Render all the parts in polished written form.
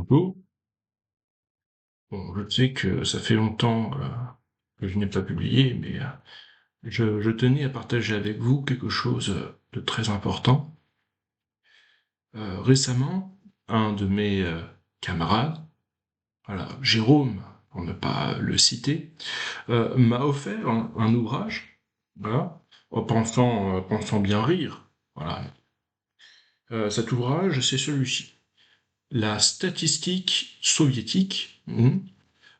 Bonjour. Bon, je sais que ça fait longtemps que je n'ai pas publié, mais je tenais à partager avec vous quelque chose de très important. Récemment, un de mes camarades, voilà, Jérôme, pour ne pas le citer, m'a offert un ouvrage, voilà, en pensant bien rire. Voilà. Cet ouvrage, c'est celui-ci. La statistique soviétique,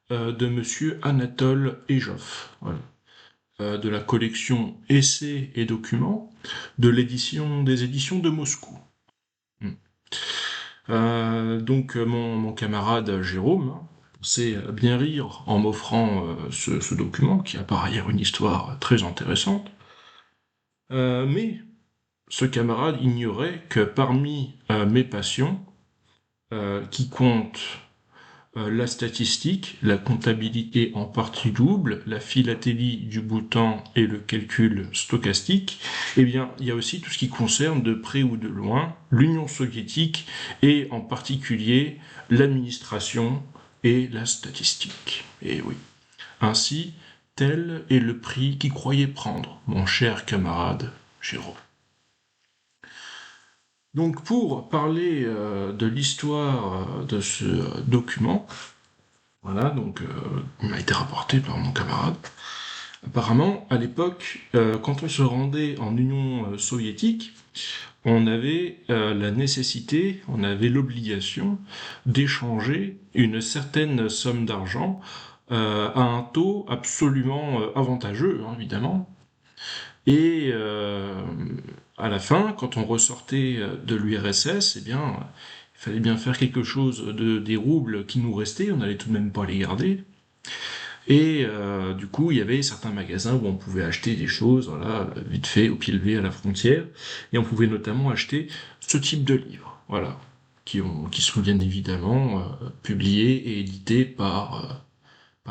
de Monsieur Anatole Ejov, voilà. De la collection Essais et documents des éditions de Moscou. Hmm. Mon camarade Jérôme sait bien rire en m'offrant ce document, qui a par ailleurs une histoire très intéressante. Mais ce camarade ignorait que parmi mes passions, qui comptent la statistique, la comptabilité en partie double, la philatélie du bouton et le calcul stochastique, eh bien, il y a aussi tout ce qui concerne de près ou de loin l'Union soviétique et en particulier l'administration et la statistique. Et oui. Ainsi, tel est le prix qu'il croyait prendre, mon cher camarade Jérôme. Donc, pour parler de l'histoire de ce document, voilà, il m'a été rapporté par mon camarade. Apparemment, à l'époque, quand on se rendait en Union soviétique, on avait la nécessité, on avait l'obligation d'échanger une certaine somme d'argent à un taux absolument avantageux, hein, évidemment. Et à la fin, quand on ressortait de l'URSS, eh bien, il fallait bien faire quelque chose des roubles qui nous restaient, on n'allait tout de même pas les garder. Et du coup, il y avait certains magasins où on pouvait acheter des choses, voilà, vite fait, au pied levé à la frontière, et on pouvait notamment acheter ce type de livres, voilà, qui sont bien évidemment publiés et édités par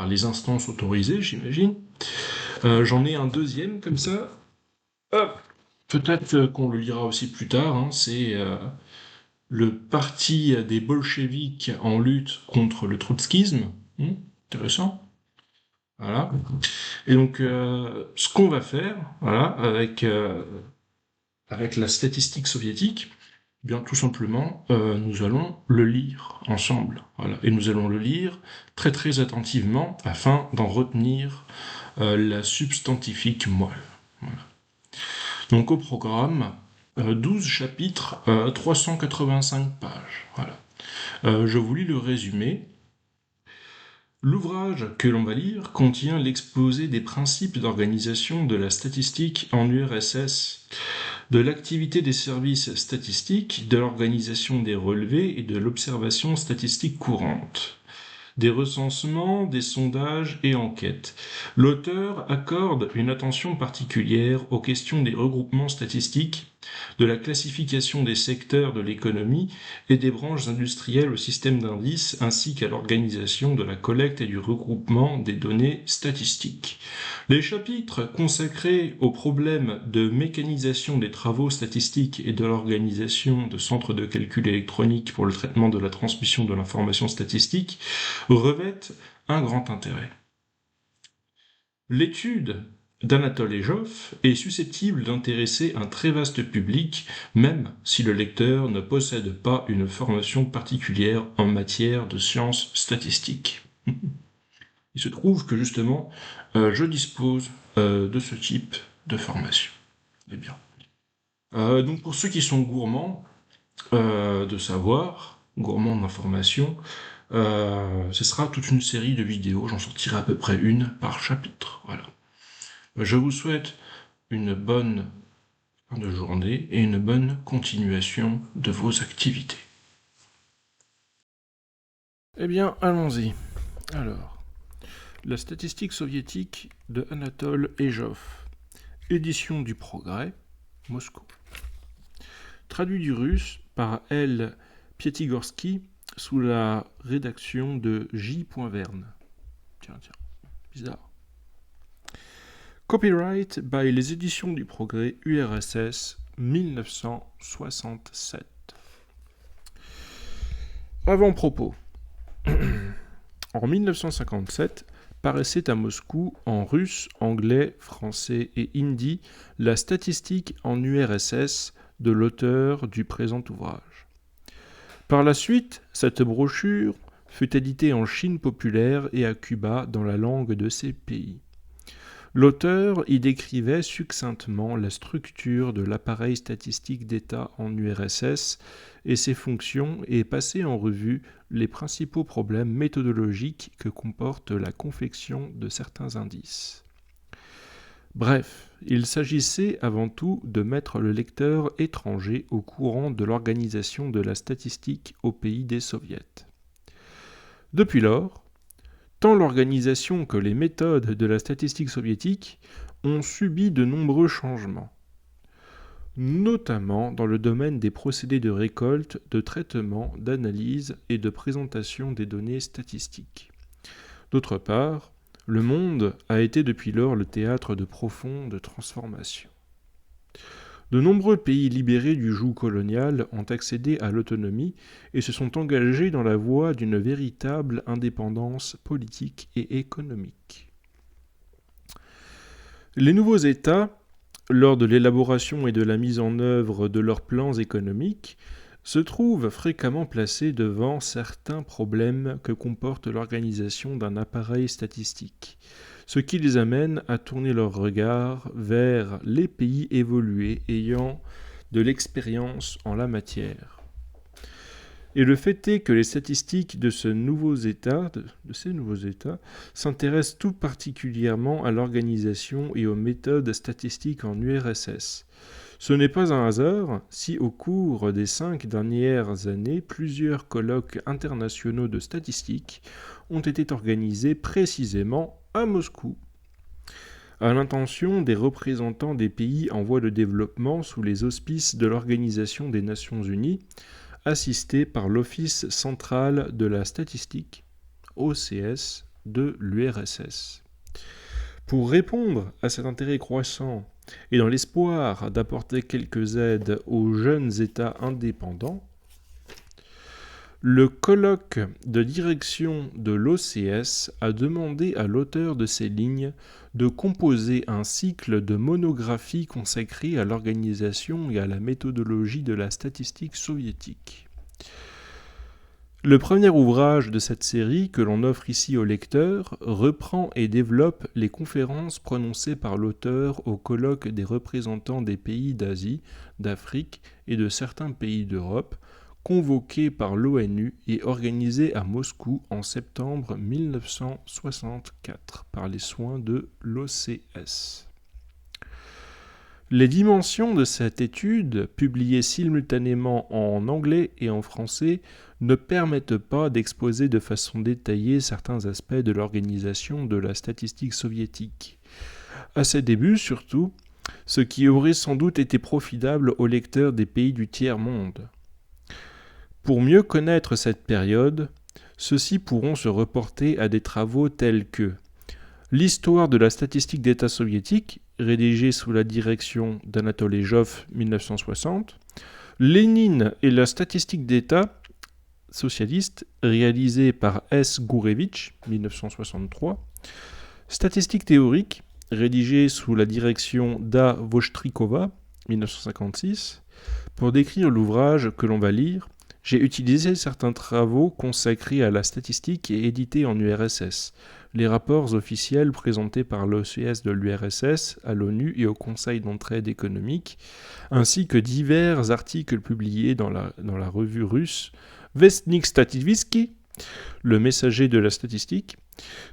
les instances autorisées, j'imagine. J'en ai un deuxième comme ça. Hop. Peut-être qu'on le lira aussi plus tard, hein, c'est le parti des bolcheviks en lutte contre le trotskisme. Intéressant. Voilà. Et donc, ce qu'on va faire, voilà, avec la statistique soviétique, eh bien tout simplement, nous allons le lire ensemble. Voilà. Et nous allons le lire très très attentivement afin d'en retenir la substantifique moelle. Voilà. Donc au programme, 12 chapitres, 385 pages. Voilà. Je vous lis le résumé. L'ouvrage que l'on va lire contient l'exposé des principes d'organisation de la statistique en URSS, de l'activité des services statistiques, de l'organisation des relevés et de l'observation statistique courante, des recensements, des sondages et enquêtes. L'auteur accorde une attention particulière aux questions des regroupements statistiques, de la classification des secteurs de l'économie et des branches industrielles au système d'indices, ainsi qu'à l'organisation de la collecte et du regroupement des données statistiques. Les chapitres consacrés aux problèmes de mécanisation des travaux statistiques et de l'organisation de centres de calcul électronique pour le traitement de la transmission de l'information statistique revêtent un grand intérêt. L'étude d'Anatole Ejov est susceptible d'intéresser un très vaste public, même si le lecteur ne possède pas une formation particulière en matière de sciences statistiques. Il se trouve que justement, je dispose de ce type de formation. Eh bien. Donc pour ceux qui sont gourmands de savoir, gourmands d'information, ce sera toute une série de vidéos, j'en sortirai à peu près une par chapitre. Voilà. Je vous souhaite une bonne fin de journée et une bonne continuation de vos activités. Eh bien, allons-y. Alors, la statistique soviétique de Anatole Ejov, édition du Progrès, Moscou. Traduit du russe par L. Pietigorsky sous la rédaction de J. Verne. Tiens, bizarre. Copyright by les éditions du Progrès URSS 1967. Avant-propos. En 1957, paraissait à Moscou, en russe, anglais, français et hindi, la statistique en URSS de l'auteur du présent ouvrage. Par la suite, cette brochure fut éditée en Chine populaire et à Cuba dans la langue de ces pays. L'auteur y décrivait succinctement la structure de l'appareil statistique d'État en URSS et ses fonctions et passait en revue les principaux problèmes méthodologiques que comporte la confection de certains indices. Bref, il s'agissait avant tout de mettre le lecteur étranger au courant de l'organisation de la statistique au pays des soviets. Depuis lors, tant l'organisation que les méthodes de la statistique soviétique ont subi de nombreux changements, notamment dans le domaine des procédés de récolte, de traitement, d'analyse et de présentation des données statistiques. D'autre part, le monde a été depuis lors le théâtre de profondes transformations. De nombreux pays libérés du joug colonial ont accédé à l'autonomie et se sont engagés dans la voie d'une véritable indépendance politique et économique. Les nouveaux États, lors de l'élaboration et de la mise en œuvre de leurs plans économiques, se trouvent fréquemment placés devant certains problèmes que comporte l'organisation d'un appareil statistique, ce qui les amène à tourner leur regard vers les pays évolués ayant de l'expérience en la matière. Et le fait est que les statistiques de ces nouveaux États s'intéressent tout particulièrement à l'organisation et aux méthodes statistiques en URSS. Ce n'est pas un hasard si au cours des 5 dernières années, plusieurs colloques internationaux de statistique ont été organisés précisément à Moscou, à l'intention des représentants des pays en voie de développement sous les auspices de l'Organisation des Nations Unies, assistés par l'Office central de la statistique, OCS, de l'URSS. Pour répondre à cet intérêt croissant et dans l'espoir d'apporter quelques aides aux jeunes États indépendants, le colloque de direction de l'OCS a demandé à l'auteur de ces lignes de composer un cycle de monographies consacré à l'organisation et à la méthodologie de la statistique soviétique. Le premier ouvrage de cette série, que l'on offre ici au lecteur, reprend et développe les conférences prononcées par l'auteur au colloque des représentants des pays d'Asie, d'Afrique et de certains pays d'Europe, convoqué par l'ONU et organisé à Moscou en septembre 1964 par les soins de l'OCS. Les dimensions de cette étude, publiée simultanément en anglais et en français, ne permettent pas d'exposer de façon détaillée certains aspects de l'organisation de la statistique soviétique. À ses débuts surtout, ce qui aurait sans doute été profitable aux lecteurs des pays du tiers-monde. Pour mieux connaître cette période, ceux-ci pourront se reporter à des travaux tels que l'histoire de la statistique d'État soviétique, rédigée sous la direction d'Anatole Joff, 1960, Lénine et la statistique d'État socialiste, réalisée par S. Gourevitch, 1963, statistique théorique, rédigée sous la direction d'A. Vostrikova, 1956, pour décrire l'ouvrage que l'on va lire. J'ai utilisé certains travaux consacrés à la statistique et édités en URSS, les rapports officiels présentés par l'OCS de l'URSS à l'ONU et au Conseil d'entraide économique, ainsi que divers articles publiés dans la revue russe Vestnik Statistique, le messager de la statistique.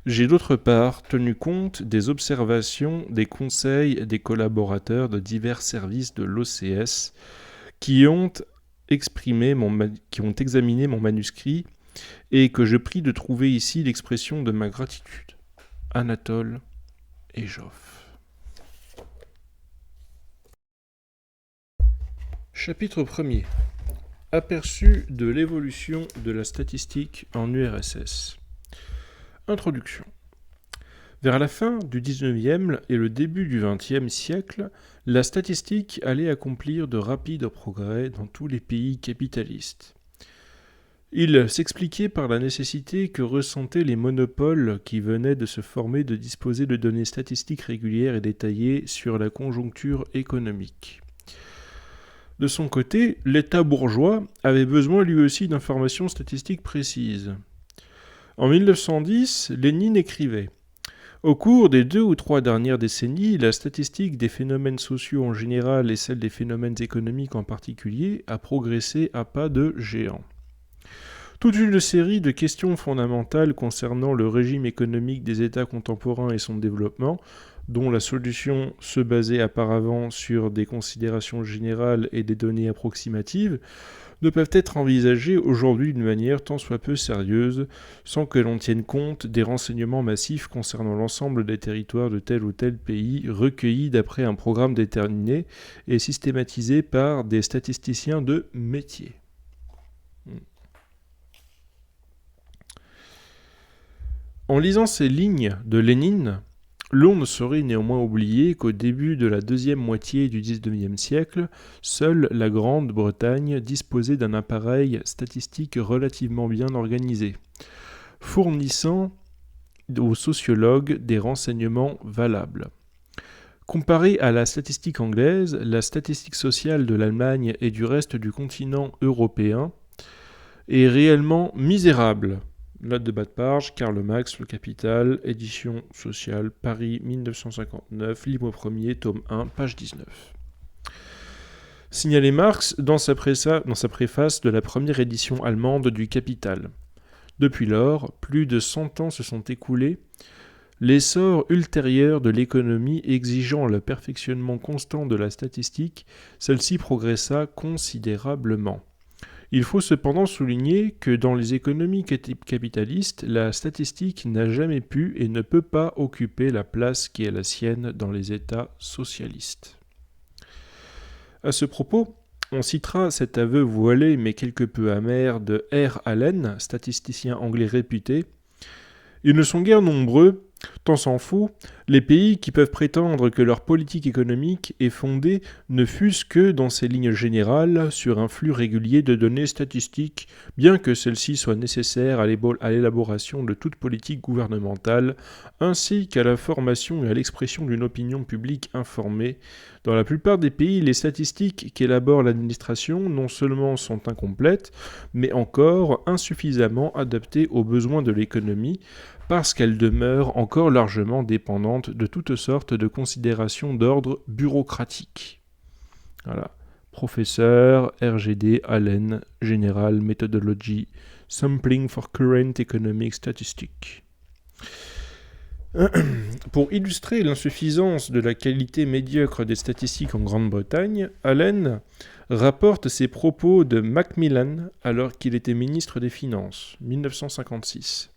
J'ai d'autre part tenu compte des observations, des conseils des collaborateurs de divers services de l'OCS qui ont examiné mon manuscrit et que je prie de trouver ici l'expression de ma gratitude. Anatole et Joff. Chapitre 1er. Aperçu de l'évolution de la statistique en URSS. Introduction. Vers la fin du XIXe et le début du XXe siècle, la statistique allait accomplir de rapides progrès dans tous les pays capitalistes. Il s'expliquait par la nécessité que ressentaient les monopoles qui venaient de se former de disposer de données statistiques régulières et détaillées sur la conjoncture économique. De son côté, l'État bourgeois avait besoin lui aussi d'informations statistiques précises. En 1910, Lénine écrivait: au cours des 2 ou 3 dernières décennies, la statistique des phénomènes sociaux en général et celle des phénomènes économiques en particulier a progressé à pas de géant. Toute une série de questions fondamentales concernant le régime économique des États contemporains et son développement, dont la solution se basait auparavant sur des considérations générales et des données approximatives, ne peuvent être envisagées aujourd'hui d'une manière tant soit peu sérieuse, sans que l'on tienne compte des renseignements massifs concernant l'ensemble des territoires de tel ou tel pays, recueillis d'après un programme déterminé et systématisés par des statisticiens de métier. En lisant ces lignes de Lénine, l'on ne saurait néanmoins oublier qu'au début de la deuxième moitié du XIXe siècle, seule la Grande-Bretagne disposait d'un appareil statistique relativement bien organisé, fournissant aux sociologues des renseignements valables. Comparée à la statistique anglaise, la statistique sociale de l'Allemagne et du reste du continent européen est réellement misérable. Note de bas de page, Karl Marx, Le Capital, édition sociale, Paris 1959, livre 1er, tome 1, page 19. Signalait Marx dans sa préface de la première édition allemande du Capital. Depuis lors, plus de 100 ans se sont écoulés, l'essor ultérieur de l'économie exigeant le perfectionnement constant de la statistique, celle-ci progressa considérablement. Il faut cependant souligner que dans les économies capitalistes, la statistique n'a jamais pu et ne peut pas occuper la place qui est la sienne dans les États socialistes. À ce propos, on citera cet aveu voilé mais quelque peu amer de R. Allen, statisticien anglais réputé. Ils ne sont guère nombreux, tant s'en faut, les pays qui peuvent prétendre que leur politique économique est fondée ne fût-ce que dans ses lignes générales sur un flux régulier de données statistiques, bien que celles-ci soient nécessaires à l'élaboration de toute politique gouvernementale, ainsi qu'à la formation et à l'expression d'une opinion publique informée. Dans la plupart des pays, les statistiques qu'élabore l'administration non seulement sont incomplètes, mais encore insuffisamment adaptées aux besoins de l'économie, parce qu'elles demeurent encore largement dépendantes de toutes sortes de considérations d'ordre bureaucratique. Voilà. Professeur RGD Allen, General Methodology, Sampling for Current Economic Statistics. Pour illustrer l'insuffisance de la qualité médiocre des statistiques en Grande-Bretagne, Allen rapporte ses propos de Macmillan alors qu'il était ministre des Finances, 1956.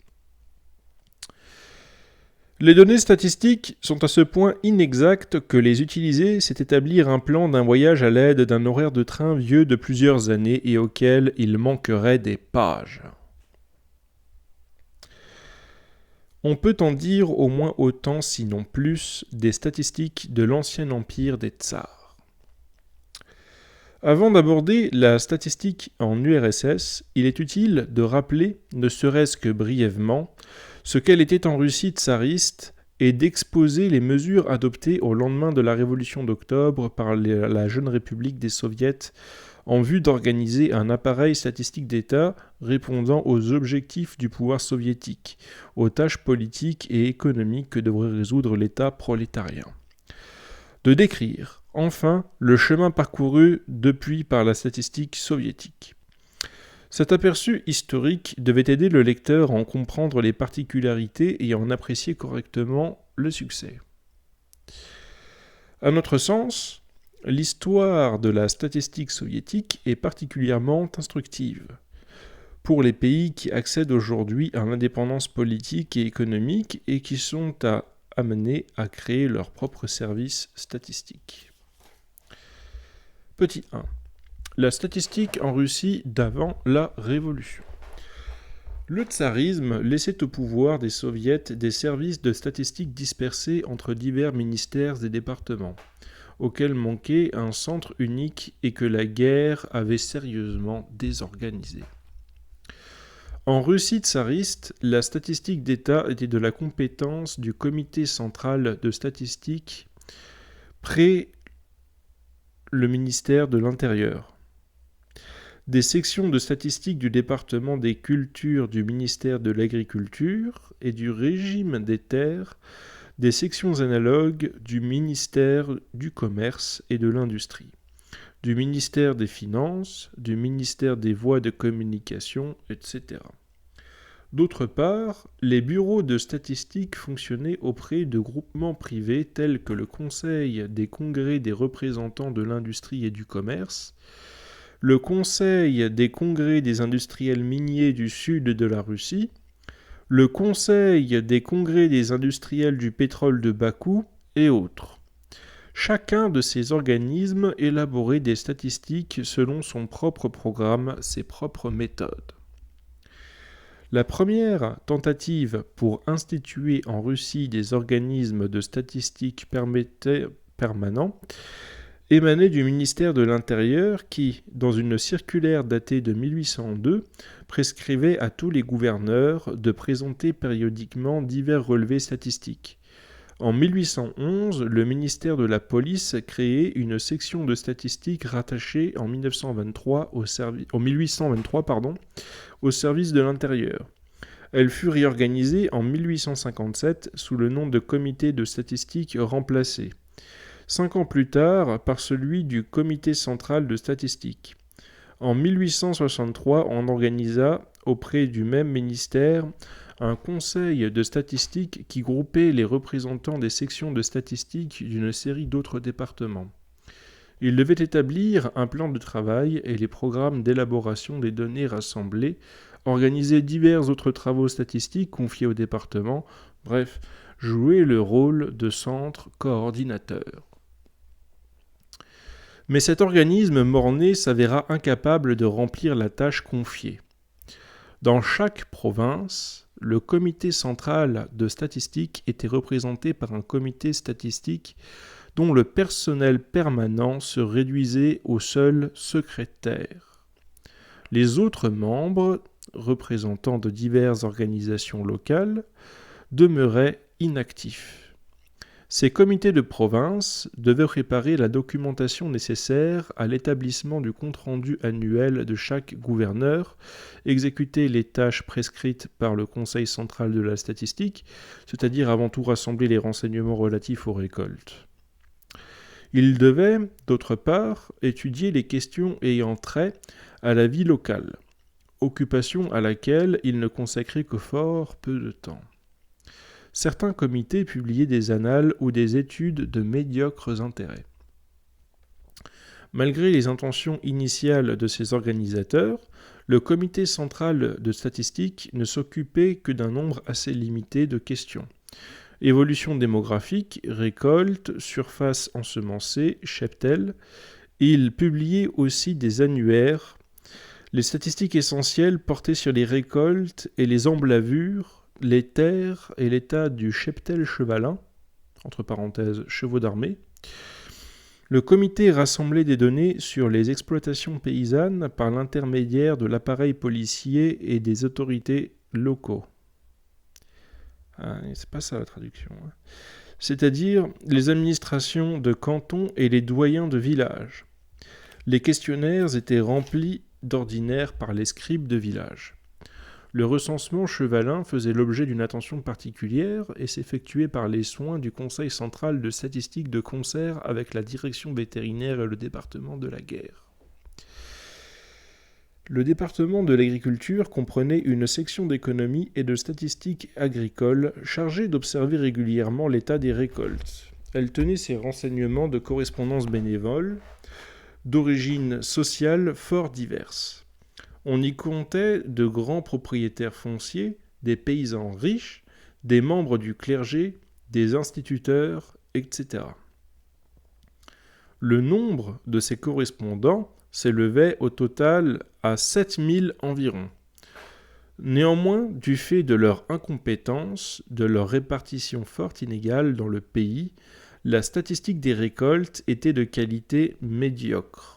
Les données statistiques sont à ce point inexactes que les utiliser, c'est établir un plan d'un voyage à l'aide d'un horaire de train vieux de plusieurs années et auquel il manquerait des pages. On peut en dire au moins autant, sinon plus, des statistiques de l'ancien empire des tsars. Avant d'aborder la statistique en URSS, il est utile de rappeler, ne serait-ce que brièvement, ce qu'elle était en Russie tsariste et d'exposer les mesures adoptées au lendemain de la Révolution d'octobre par la jeune République des Soviets en vue d'organiser un appareil statistique d'État répondant aux objectifs du pouvoir soviétique, aux tâches politiques et économiques que devrait résoudre l'État prolétarien. De décrire, enfin, le chemin parcouru depuis par la statistique soviétique. Cet aperçu historique devait aider le lecteur à en comprendre les particularités et à en apprécier correctement le succès. À notre sens, l'histoire de la statistique soviétique est particulièrement instructive pour les pays qui accèdent aujourd'hui à l'indépendance politique et économique et qui sont amenés à créer leurs propres services statistiques. Petit 1. La statistique en Russie d'avant la Révolution. Le tsarisme laissait au pouvoir des soviets des services de statistiques dispersés entre divers ministères et départements, auxquels manquait un centre unique et que la guerre avait sérieusement désorganisé. En Russie tsariste, la statistique d'État était de la compétence du Comité central de statistique près le ministère de l'Intérieur. Des sections de statistique du département des cultures du ministère de l'Agriculture et du régime des terres, des sections analogues du ministère du Commerce et de l'Industrie, du ministère des Finances, du ministère des Voies de communication, etc. D'autre part, les bureaux de statistique fonctionnaient auprès de groupements privés tels que le Conseil des congrès des représentants de l'industrie et du commerce, le Conseil des congrès des industriels miniers du sud de la Russie, le Conseil des congrès des industriels du pétrole de Bakou et autres. Chacun de ces organismes élaborait des statistiques selon son propre programme, ses propres méthodes. La première tentative pour instituer en Russie des organismes de statistique permanents émanait du ministère de l'Intérieur qui, dans une circulaire datée de 1802, prescrivait à tous les gouverneurs de présenter périodiquement divers relevés statistiques. En 1811, le ministère de la Police créait une section de statistique rattachée en 1823 au service de l'Intérieur. Elle fut réorganisée en 1857 sous le nom de Comité de statistique remplacé, 5 ans plus tard par celui du Comité central de statistique. En 1863, on organisa auprès du même ministère un conseil de statistique qui groupait les représentants des sections de statistique d'une série d'autres départements. Il devait établir un plan de travail et les programmes d'élaboration des données rassemblées, organiser divers autres travaux statistiques confiés au département, bref, jouer le rôle de centre coordinateur. Mais cet organisme mort-né s'avéra incapable de remplir la tâche confiée. Dans chaque province, le comité central de statistique était représenté par un comité statistique dont le personnel permanent se réduisait au seul secrétaire. Les autres membres, représentants de diverses organisations locales, demeuraient inactifs. Ces comités de province devaient préparer la documentation nécessaire à l'établissement du compte-rendu annuel de chaque gouverneur, exécuter les tâches prescrites par le Conseil central de la statistique, c'est-à-dire avant tout rassembler les renseignements relatifs aux récoltes. Ils devaient, d'autre part, étudier les questions ayant trait à la vie locale, occupation à laquelle ils ne consacraient que fort peu de temps. Certains comités publiaient des annales ou des études de médiocres intérêts. Malgré les intentions initiales de ces organisateurs, le comité central de statistique ne s'occupait que d'un nombre assez limité de questions. Évolution démographique, récolte, surface ensemencée, cheptel. Il publiait aussi des annuaires. Les statistiques essentielles portaient sur les récoltes et les emblavures, les terres et l'état du cheptel chevalin, entre parenthèses chevaux d'armée. Le comité rassemblait des données sur les exploitations paysannes par l'intermédiaire de l'appareil policier et des autorités locaux. C'est pas ça la traduction. C'est-à-dire les administrations de cantons et les doyens de village. Les questionnaires étaient remplis d'ordinaire par les scribes de village. Le recensement chevalin faisait l'objet d'une attention particulière et s'effectuait par les soins du Conseil central de statistique de concert avec la direction vétérinaire et le département de la guerre. Le département de l'agriculture comprenait une section d'économie et de statistique agricole chargée d'observer régulièrement l'état des récoltes. Elle tenait ses renseignements de correspondances bénévoles, d'origine sociale fort diverses. On y comptait de grands propriétaires fonciers, des paysans riches, des membres du clergé, des instituteurs, etc. Le nombre de ces correspondants s'élevait au total à 7000 environ. Néanmoins, du fait de leur incompétence, de leur répartition fort inégale dans le pays, la statistique des récoltes était de qualité médiocre.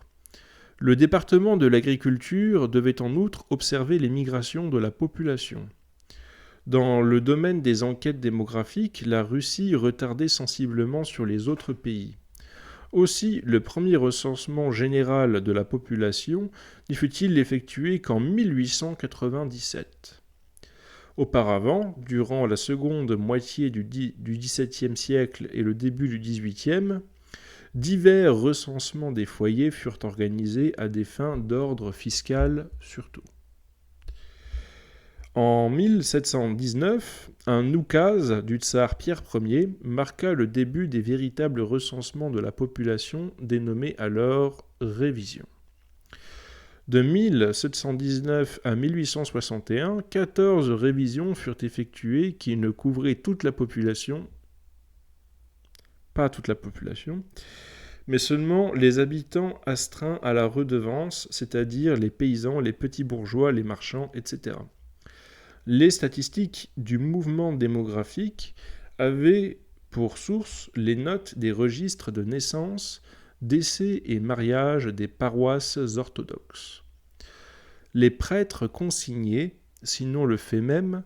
Le département de l'agriculture devait en outre observer les migrations de la population. Dans le domaine des enquêtes démographiques, la Russie retardait sensiblement sur les autres pays. Aussi, le premier recensement général de la population n'y fut-il effectué qu'en 1897. Auparavant, durant la seconde moitié du XVIIe siècle et le début du XVIIIe, divers recensements des foyers furent organisés à des fins d'ordre fiscal surtout. En 1719, un oukase du tsar Pierre Ier marqua le début des véritables recensements de la population dénommés alors révisions. De 1719 à 1861, 14 révisions furent effectuées qui ne couvraient toute la population, pas toute la population, mais seulement les habitants astreints à la redevance, c'est-à-dire les paysans, les petits bourgeois, les marchands, etc. Les statistiques du mouvement démographique avaient pour source les notes des registres de naissance, décès et mariage des paroisses orthodoxes. Les prêtres consignaient, sinon le fait même,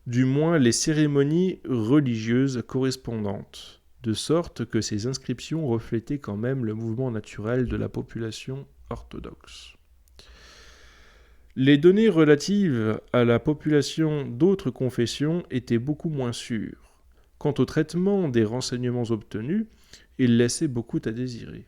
du moins les cérémonies religieuses correspondantes, de sorte que ces inscriptions reflétaient quand même le mouvement naturel de la population orthodoxe. Les données relatives à la population d'autres confessions étaient beaucoup moins sûres. Quant au traitement des renseignements obtenus, il laissait beaucoup à désirer.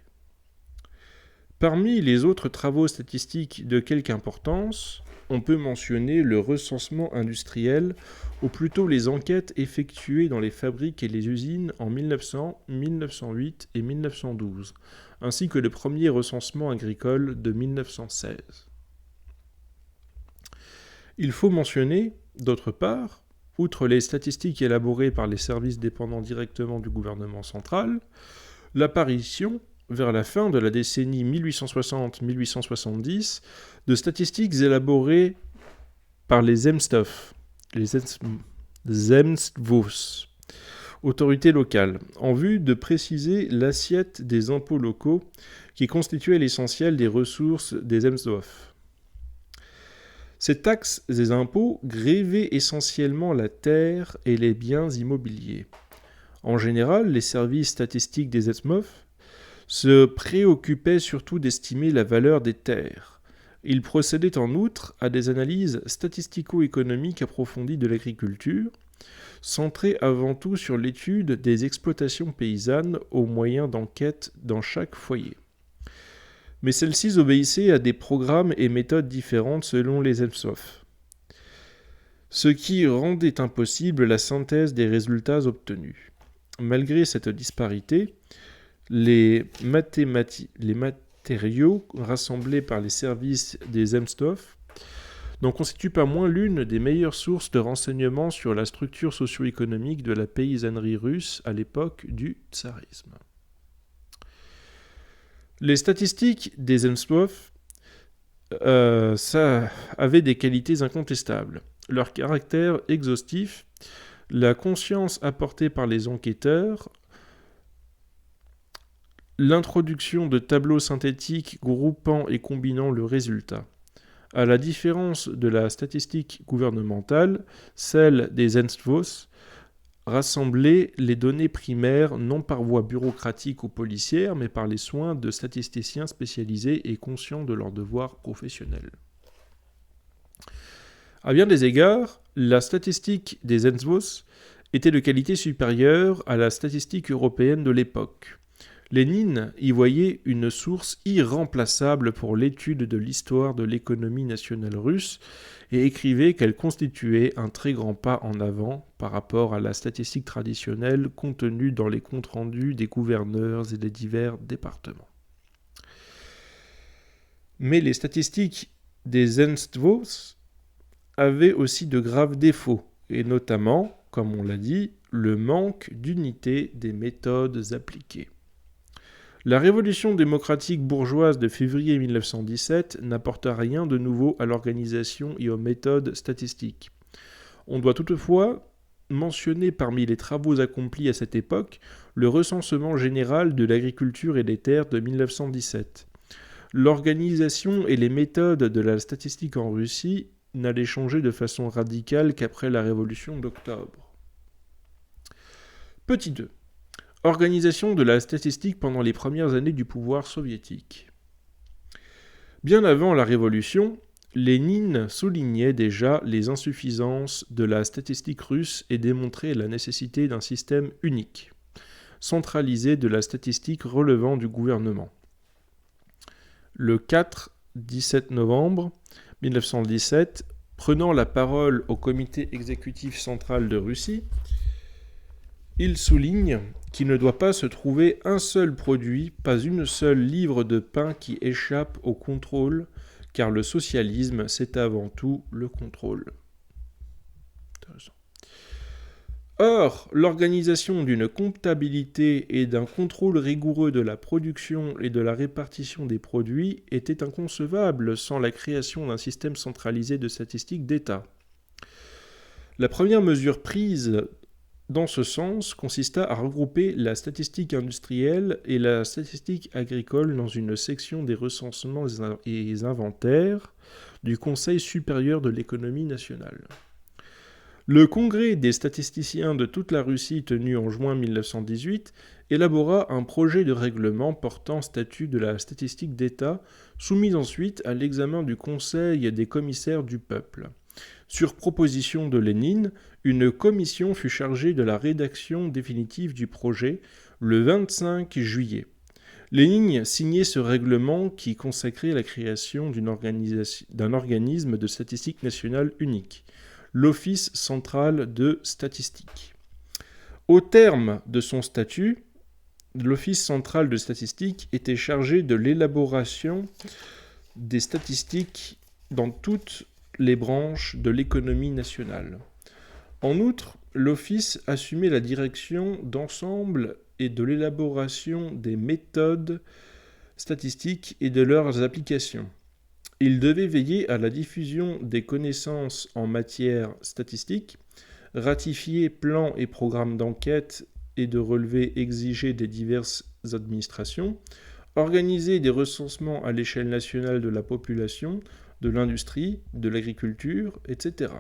Parmi les autres travaux statistiques de quelque importance, on peut mentionner le recensement industriel, ou plutôt les enquêtes effectuées dans les fabriques et les usines en 1900, 1908 et 1912, ainsi que le premier recensement agricole de 1916. Il faut mentionner, d'autre part, outre les statistiques élaborées par les services dépendant directement du gouvernement central, l'apparition, vers la fin de la décennie 1860-1870, de statistiques élaborées par les Zemstvos, autorités locales, en vue de préciser l'assiette des impôts locaux qui constituait l'essentiel des ressources des Zemstvos. Ces taxes et impôts grévaient essentiellement la terre et les biens immobiliers. En général, les services statistiques des Zemstvos se préoccupaient surtout d'estimer la valeur des terres. Ils procédaient en outre à des analyses statistico-économiques approfondies de l'agriculture, centrées avant tout sur l'étude des exploitations paysannes au moyen d'enquêtes dans chaque foyer. Mais celles-ci obéissaient à des programmes et méthodes différentes selon les Zemstvos, ce qui rendait impossible la synthèse des résultats obtenus. Malgré cette disparité, les matériaux rassemblés par les services des Zemstvos n'en constituent pas moins l'une des meilleures sources de renseignements sur la structure socio-économique de la paysannerie russe à l'époque du tsarisme. Les statistiques des Zemstvos avaient des qualités incontestables. Leur caractère exhaustif, la conscience apportée par les enquêteurs, l'introduction de tableaux synthétiques groupant et combinant le résultat. À la différence de la statistique gouvernementale, celle des Zemstvos rassembler les données primaires non par voie bureaucratique ou policière, mais par les soins de statisticiens spécialisés et conscients de leurs devoirs professionnels. À bien des égards, la statistique des Zemstvos était de qualité supérieure à la statistique européenne de l'époque. Lénine y voyait une source irremplaçable pour l'étude de l'histoire de l'économie nationale russe et écrivait qu'elle constituait un très grand pas en avant par rapport à la statistique traditionnelle contenue dans les comptes rendus des gouverneurs et des divers départements. Mais les statistiques des Zemstvos avaient aussi de graves défauts, et notamment, comme on l'a dit, le manque d'unité des méthodes appliquées. La révolution démocratique bourgeoise de février 1917 n'apporta rien de nouveau à l'organisation et aux méthodes statistiques. On doit toutefois mentionner parmi les travaux accomplis à cette époque le recensement général de l'agriculture et des terres de 1917. L'organisation et les méthodes de la statistique en Russie n'allaient changer de façon radicale qu'après la révolution d'octobre. Petit 2. Organisation de la statistique pendant les premières années du pouvoir soviétique. Bien avant la révolution, Lénine soulignait déjà les insuffisances de la statistique russe et démontrait la nécessité d'un système unique, centralisé de la statistique relevant du gouvernement. Le 4-17 novembre 1917, prenant la parole au comité exécutif central de Russie, il souligne qu'il ne doit pas se trouver un seul produit, pas une seule livre de pain qui échappe au contrôle, car le socialisme, c'est avant tout le contrôle. Intéressant. Or, l'organisation d'une comptabilité et d'un contrôle rigoureux de la production et de la répartition des produits était inconcevable sans la création d'un système centralisé de statistiques d'État. La première mesure prise dans ce sens consista à regrouper la statistique industrielle et la statistique agricole dans une section des recensements et inventaires du Conseil supérieur de l'économie nationale. Le Congrès des statisticiens de toute la Russie tenu en juin 1918 élabora un projet de règlement portant statut de la statistique d'État, soumis ensuite à l'examen du Conseil des commissaires du peuple. Sur proposition de Lénine, une commission fut chargée de la rédaction définitive du projet le 25 juillet. Lénine signait ce règlement qui consacrait la création d'un organisme de statistique nationale unique, l'Office central de statistique. Au terme de son statut, l'Office central de statistique était chargé de l'élaboration des statistiques dans toutes les branches de l'économie nationale. En outre, l'Office assumait la direction d'ensemble et de l'élaboration des méthodes statistiques et de leurs applications. Il devait veiller à la diffusion des connaissances en matière statistique, ratifier plans et programmes d'enquête et de relevés exigés des diverses administrations, organiser des recensements à l'échelle nationale de la population, de l'industrie, de l'agriculture, etc.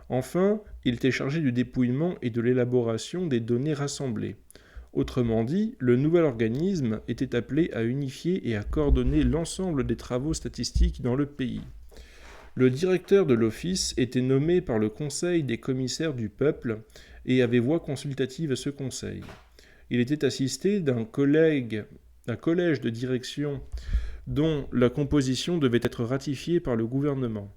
Enfin, il était chargé du dépouillement et de l'élaboration des données rassemblées. Autrement dit, le nouvel organisme était appelé à unifier et à coordonner l'ensemble des travaux statistiques dans le pays. Le directeur de l'office était nommé par le Conseil des commissaires du peuple et avait voix consultative à ce conseil. Il était assisté d'un collège de direction dont la composition devait être ratifiée par le gouvernement.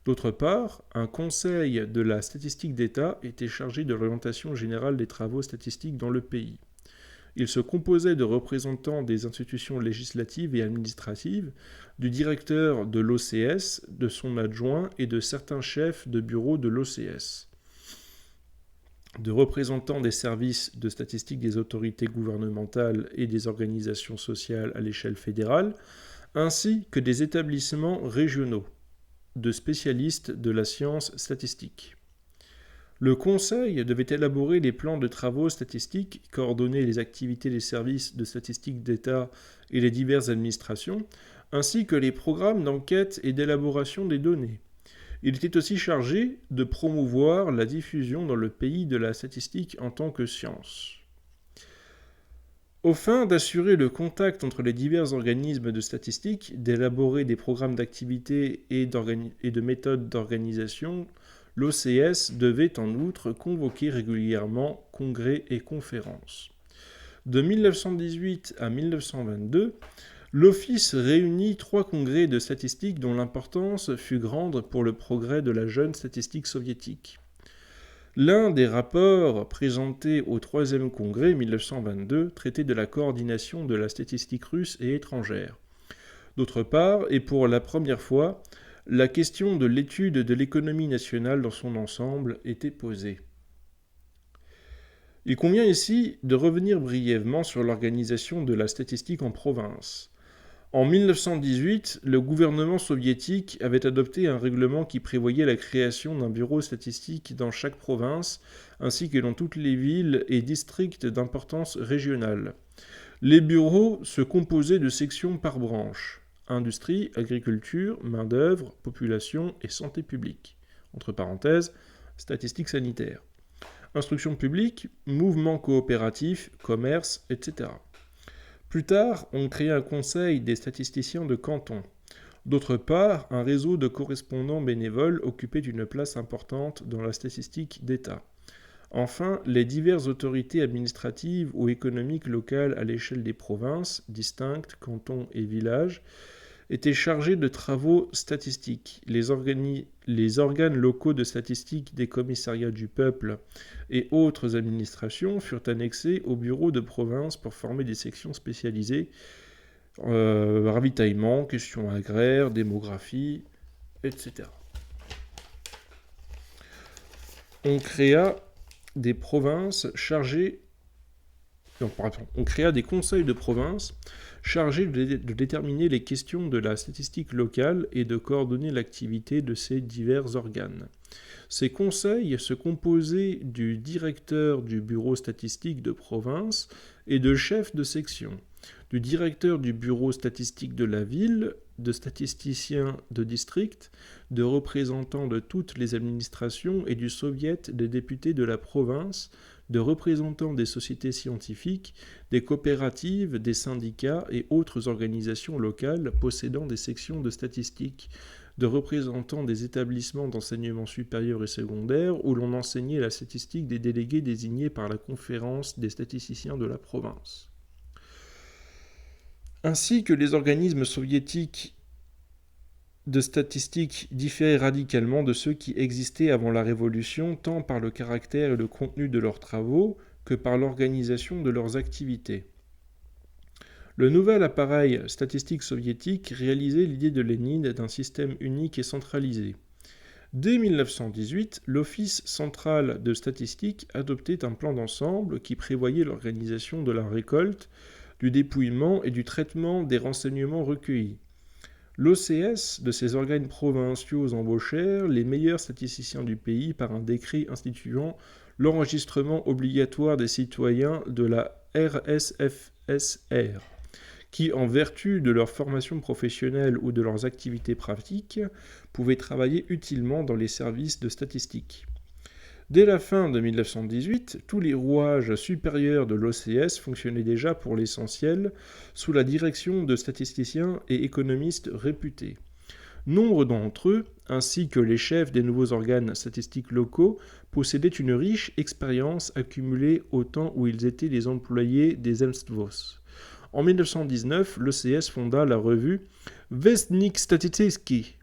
D'autre part, un conseil de la statistique d'État était chargé de l'orientation générale des travaux statistiques dans le pays. Il se composait de représentants des institutions législatives et administratives, du directeur de l'OCS, de son adjoint et de certains chefs de bureau de l'OCS, de représentants des services de statistique des autorités gouvernementales et des organisations sociales à l'échelle fédérale, ainsi que des établissements régionaux, de spécialistes de la science statistique. Le Conseil devait élaborer les plans de travaux statistiques, coordonner les activités des services de statistique d'État et les diverses administrations, ainsi que les programmes d'enquête et d'élaboration des données. Il était aussi chargé de promouvoir la diffusion dans le pays de la statistique en tant que science. Aux fins d'assurer le contact entre les divers organismes de statistique, d'élaborer des programmes d'activité et de méthodes d'organisation, l'OCS devait en outre convoquer régulièrement congrès et conférences. De 1918 à 1922, l'Office réunit 3 congrès de statistique dont l'importance fut grande pour le progrès de la jeune statistique soviétique. L'un des rapports présentés au 3e congrès 1922 traitait de la coordination de la statistique russe et étrangère. D'autre part, et pour la première fois, la question de l'étude de l'économie nationale dans son ensemble était posée. Il convient ici de revenir brièvement sur l'organisation de la statistique en province. En 1918, le gouvernement soviétique avait adopté un règlement qui prévoyait la création d'un bureau statistique dans chaque province, ainsi que dans toutes les villes et districts d'importance régionale. Les bureaux se composaient de sections par branche. industrie, agriculture, main-d'œuvre, population et santé publique. Entre parenthèses, statistiques sanitaires. Instruction publique, mouvement coopératif, commerce, etc. Plus tard, on créa un conseil des statisticiens de canton. D'autre part, un réseau de correspondants bénévoles occupait une place importante dans la statistique d'État. Enfin, les diverses autorités administratives ou économiques locales à l'échelle des provinces, distinctes, cantons et villages, étaient chargées de travaux statistiques. Les organes locaux de statistique des commissariats du peuple et autres administrations furent annexés au bureau de province pour former des sections spécialisées ravitaillement, questions agraires, démographie, etc. On créa des conseils de province chargés de déterminer les questions de la statistique locale et de coordonner l'activité de ces divers organes. Ces conseils se composaient du directeur du bureau statistique de province et de chefs de section, du directeur du bureau statistique de la ville, de statisticiens de district, de représentants de toutes les administrations et du soviet des députés de la province, de représentants des sociétés scientifiques, des coopératives, des syndicats et autres organisations locales possédant des sections de statistique, de représentants des établissements d'enseignement supérieur et secondaire où l'on enseignait la statistique des délégués désignés par la conférence des statisticiens de la province. Ainsi que les organismes soviétiques de statistique différaient radicalement de ceux qui existaient avant la Révolution, tant par le caractère et le contenu de leurs travaux que par l'organisation de leurs activités. Le nouvel appareil statistique soviétique réalisait l'idée de Lénine d'un système unique et centralisé. Dès 1918, l'Office central de statistique adoptait un plan d'ensemble qui prévoyait l'organisation de la récolte, du dépouillement et du traitement des renseignements recueillis. L'OCS de ces organes provinciaux embauchèrent les meilleurs statisticiens du pays par un décret instituant l'enregistrement obligatoire des citoyens de la RSFSR, qui, en vertu de leur formation professionnelle ou de leurs activités pratiques, pouvaient travailler utilement dans les services de statistique. Dès la fin de 1918, tous les rouages supérieurs de l'OCS fonctionnaient déjà pour l'essentiel sous la direction de statisticiens et économistes réputés. Nombre d'entre eux, ainsi que les chefs des nouveaux organes statistiques locaux, possédaient une riche expérience accumulée au temps où ils étaient les employés des Zemstvos. En 1919, l'OCS fonda la revue Vestnik Statistiki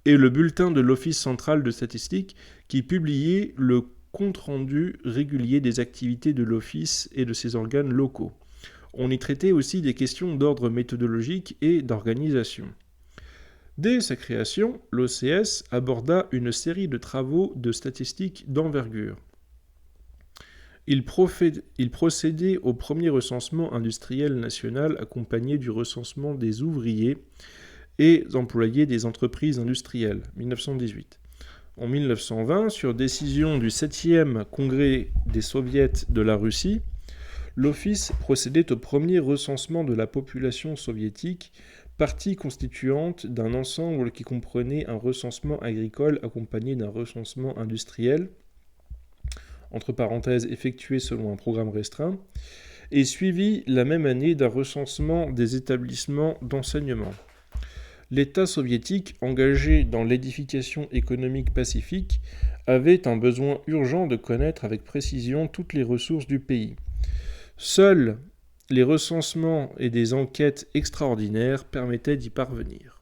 et le bulletin de l'Office central de statistique qui publiait le compte-rendu régulier des activités de l'Office et de ses organes locaux. On y traitait aussi des questions d'ordre méthodologique et d'organisation. Dès sa création, l'OCS aborda une série de travaux de statistique d'envergure. Il procédait au premier recensement industriel national accompagné du recensement des ouvriers et employés des entreprises industrielles, 1918. En 1920, sur décision du 7e congrès des soviets de la Russie, l'Office procédait au premier recensement de la population soviétique, partie constituante d'un ensemble qui comprenait un recensement agricole accompagné d'un recensement industriel, entre parenthèses effectué selon un programme restreint, et suivi la même année d'un recensement des établissements d'enseignement. L'État soviétique, engagé dans l'édification économique pacifique, avait un besoin urgent de connaître avec précision toutes les ressources du pays. Seuls les recensements et des enquêtes extraordinaires permettaient d'y parvenir.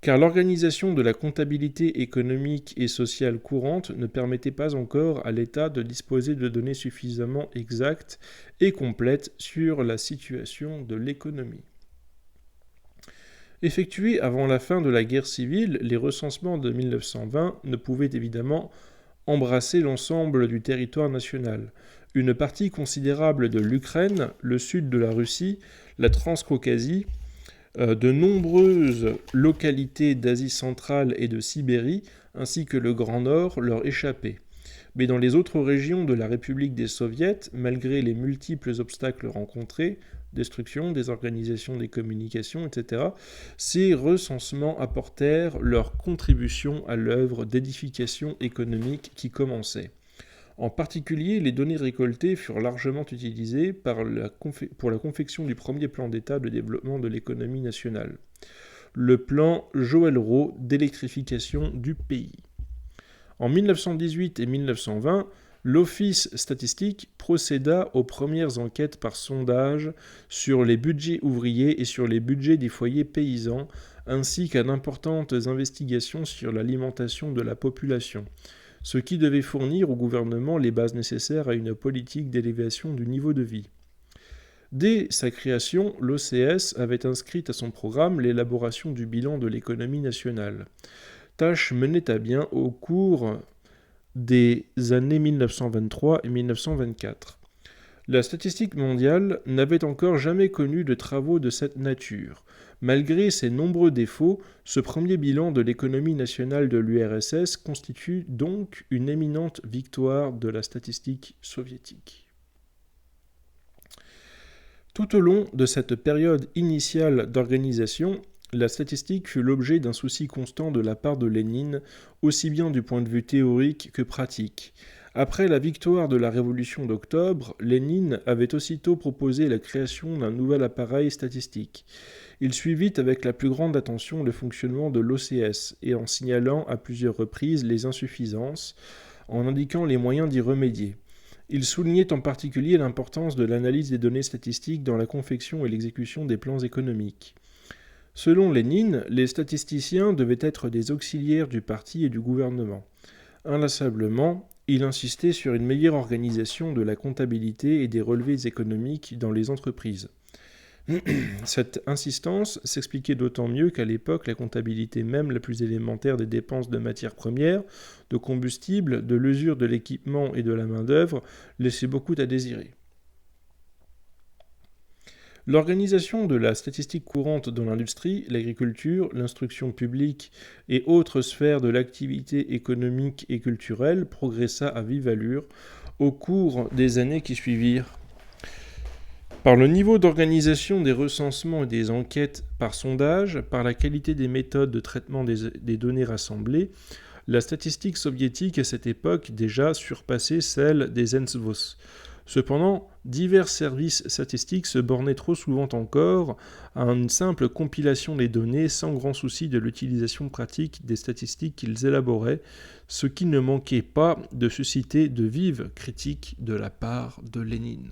Car l'organisation de la comptabilité économique et sociale courante ne permettait pas encore à l'État de disposer de données suffisamment exactes et complètes sur la situation de l'économie. Effectués avant la fin de la guerre civile, les recensements de 1920 ne pouvaient évidemment embrasser l'ensemble du territoire national. Une partie considérable de l'Ukraine, le sud de la Russie, la Transcaucasie, de nombreuses localités d'Asie centrale et de Sibérie, ainsi que le Grand Nord, leur échappaient. Mais dans les autres régions de la République des Soviets, malgré les multiples obstacles rencontrés, destruction, désorganisation des communications, etc., ces recensements apportèrent leur contribution à l'œuvre d'édification économique qui commençait. En particulier, les données récoltées furent largement utilisées pour la confection du premier plan d'État de développement de l'économie nationale, le plan Joël-Roux d'électrification du pays. En 1918 et 1920, l'Office statistique procéda aux premières enquêtes par sondage sur les budgets ouvriers et sur les budgets des foyers paysans, ainsi qu'à d'importantes investigations sur l'alimentation de la population, ce qui devait fournir au gouvernement les bases nécessaires à une politique d'élévation du niveau de vie. Dès sa création, l'OCS avait inscrit à son programme l'élaboration du bilan de l'économie nationale, tâche menée à bien au cours des années 1923 et 1924. La statistique mondiale n'avait encore jamais connu de travaux de cette nature. Malgré ses nombreux défauts, ce premier bilan de l'économie nationale de l'URSS constitue donc une éminente victoire de la statistique soviétique. Tout au long de cette période initiale d'organisation, la statistique fut l'objet d'un souci constant de la part de Lénine, aussi bien du point de vue théorique que pratique. Après la victoire de la Révolution d'octobre, Lénine avait aussitôt proposé la création d'un nouvel appareil statistique. Il suivit avec la plus grande attention le fonctionnement de l'OCS et en signalant à plusieurs reprises les insuffisances, en indiquant les moyens d'y remédier. Il soulignait en particulier l'importance de l'analyse des données statistiques dans la confection et l'exécution des plans économiques. Selon Lénine, les statisticiens devaient être des auxiliaires du parti et du gouvernement. Inlassablement, il insistait sur une meilleure organisation de la comptabilité et des relevés économiques dans les entreprises. Cette insistance s'expliquait d'autant mieux qu'à l'époque, la comptabilité même la plus élémentaire des dépenses de matières premières, de combustible, de l'usure de l'équipement et de la main-d'œuvre laissait beaucoup à désirer. L'organisation de la statistique courante dans l'industrie, l'agriculture, l'instruction publique et autres sphères de l'activité économique et culturelle progressa à vive allure au cours des années qui suivirent. Par le niveau d'organisation des recensements et des enquêtes par sondage, par la qualité des méthodes de traitement des données rassemblées, la statistique soviétique à cette époque déjà surpassait celle des NSVOS. Cependant, divers services statistiques se bornaient trop souvent encore à une simple compilation des données sans grand souci de l'utilisation pratique des statistiques qu'ils élaboraient, ce qui ne manquait pas de susciter de vives critiques de la part de Lénine.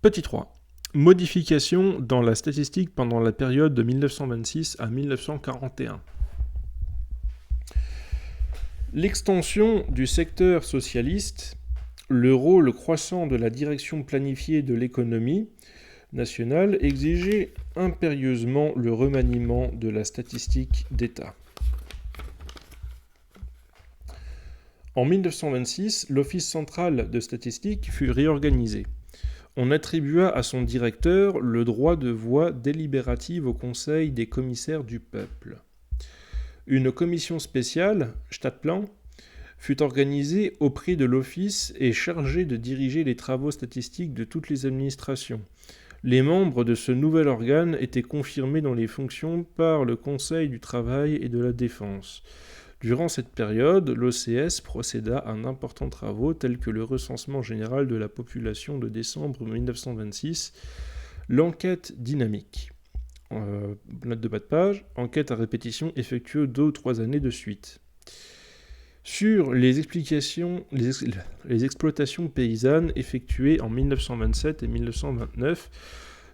Petit 3. Modifications dans la statistique pendant la période de 1926 à 1941. L'extension du secteur socialiste, le rôle croissant de la direction planifiée de l'économie nationale exigeait impérieusement le remaniement de la statistique d'État. En 1926, l'Office central de statistique fut réorganisé. On attribua à son directeur le droit de voix délibérative au Conseil des commissaires du peuple. Une commission spéciale, Stadtplan, fut organisée auprès de l'Office et chargée de diriger les travaux statistiques de toutes les administrations. Les membres de ce nouvel organe étaient confirmés dans les fonctions par le Conseil du travail et de la défense. Durant cette période, l'OCS procéda à d'importants travaux tels que le recensement général de la population de décembre 1926, l'enquête dynamique. Note de bas de page, enquête à répétition effectuée 2 ou 3 années de suite. Sur les exploitations paysannes effectuées en 1927 et 1929,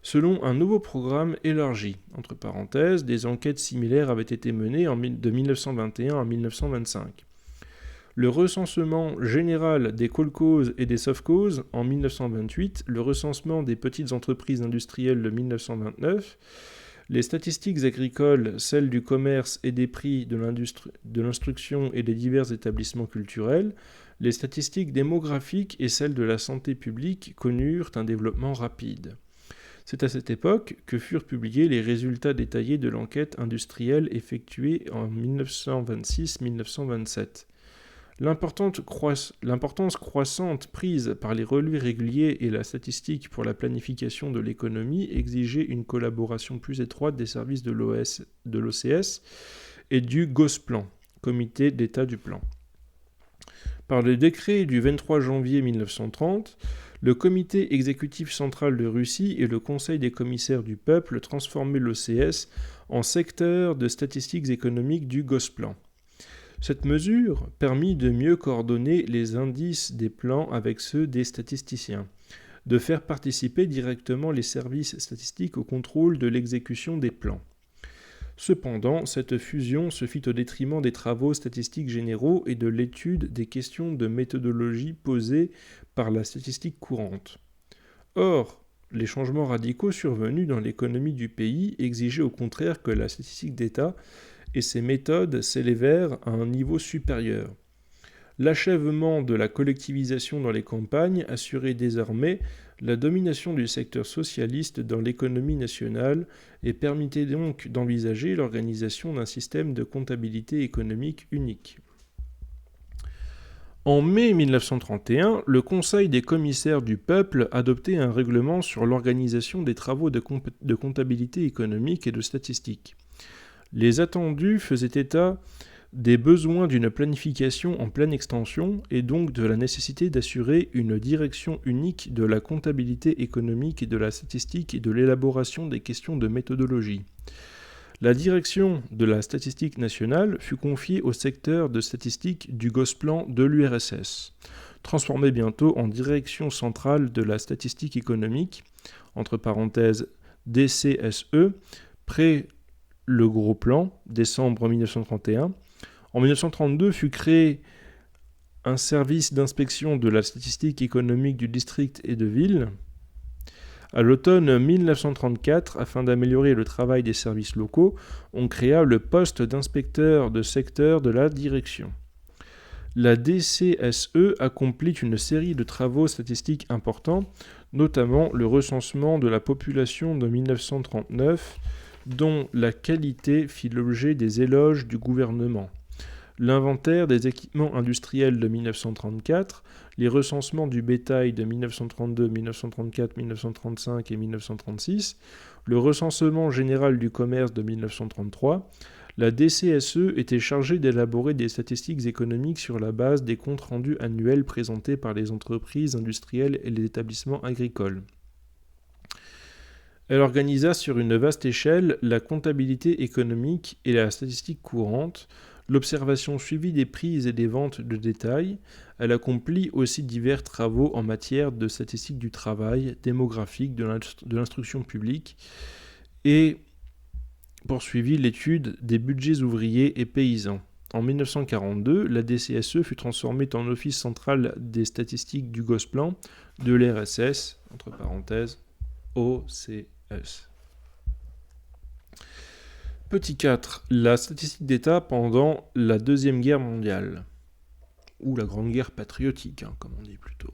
selon un nouveau programme élargi. Entre parenthèses, des enquêtes similaires avaient été menées de 1921 à 1925. Le recensement général des kolkhozes et des sovkhozes en 1928, le recensement des petites entreprises industrielles de 1929, les statistiques agricoles, celles du commerce et des prix de l'instruction et des divers établissements culturels, les statistiques démographiques et celles de la santé publique connurent un développement rapide. C'est à cette époque que furent publiés les résultats détaillés de l'enquête industrielle effectuée en 1926-1927. L'importance croissante prise par les relevés réguliers et la statistique pour la planification de l'économie exigeait une collaboration plus étroite des services de l'OCS et du GOSPLAN, Comité d'État du Plan. Par le décret du 23 janvier 1930, le Comité exécutif central de Russie et le Conseil des commissaires du peuple transformaient l'OCS en secteur de statistiques économiques du GOSPLAN. Cette mesure permit de mieux coordonner les indices des plans avec ceux des statisticiens, de faire participer directement les services statistiques au contrôle de l'exécution des plans. Cependant, cette fusion se fit au détriment des travaux statistiques généraux et de l'étude des questions de méthodologie posées par la statistique courante. Or, les changements radicaux survenus dans l'économie du pays exigeaient au contraire que la statistique d'État et ses méthodes s'élevèrent à un niveau supérieur. L'achèvement de la collectivisation dans les campagnes assurait désormais la domination du secteur socialiste dans l'économie nationale et permettait donc d'envisager l'organisation d'un système de comptabilité économique unique. En mai 1931, le Conseil des commissaires du peuple adoptait un règlement sur l'organisation des travaux de comptabilité économique et de statistique. Les attendus faisaient état des besoins d'une planification en pleine extension et donc de la nécessité d'assurer une direction unique de la comptabilité économique et de la statistique et de l'élaboration des questions de méthodologie. La direction de la statistique nationale fut confiée au secteur de statistique du GOSPLAN de l'URSS, transformé bientôt en direction centrale de la statistique économique, entre parenthèses DCSE, près le gros plan, décembre 1931. En 1932 fut créé un service d'inspection de la statistique économique du district et de ville. À l'automne 1934, afin d'améliorer le travail des services locaux, on créa le poste d'inspecteur de secteur de la direction. La DCSE accomplit une série de travaux statistiques importants, notamment le recensement de la population de 1939, dont la qualité fit l'objet des éloges du gouvernement. L'inventaire des équipements industriels de 1934, les recensements du bétail de 1932, 1934, 1935 et 1936, le recensement général du commerce de 1933, la DCSE était chargée d'élaborer des statistiques économiques sur la base des comptes rendus annuels présentés par les entreprises industrielles et les établissements agricoles. Elle organisa sur une vaste échelle la comptabilité économique et la statistique courante, l'observation suivie des prix et des ventes de détail. Elle accomplit aussi divers travaux en matière de statistique du travail, démographique, de l'instruction publique et poursuivit l'étude des budgets ouvriers et paysans. En 1942, la DCSE fut transformée en Office central des statistiques du GOSPLAN de l'RSS, entre parenthèses, OCS. Petit 4. La statistique d'État pendant la Deuxième Guerre mondiale. Ou la Grande Guerre patriotique, comme on dit plutôt.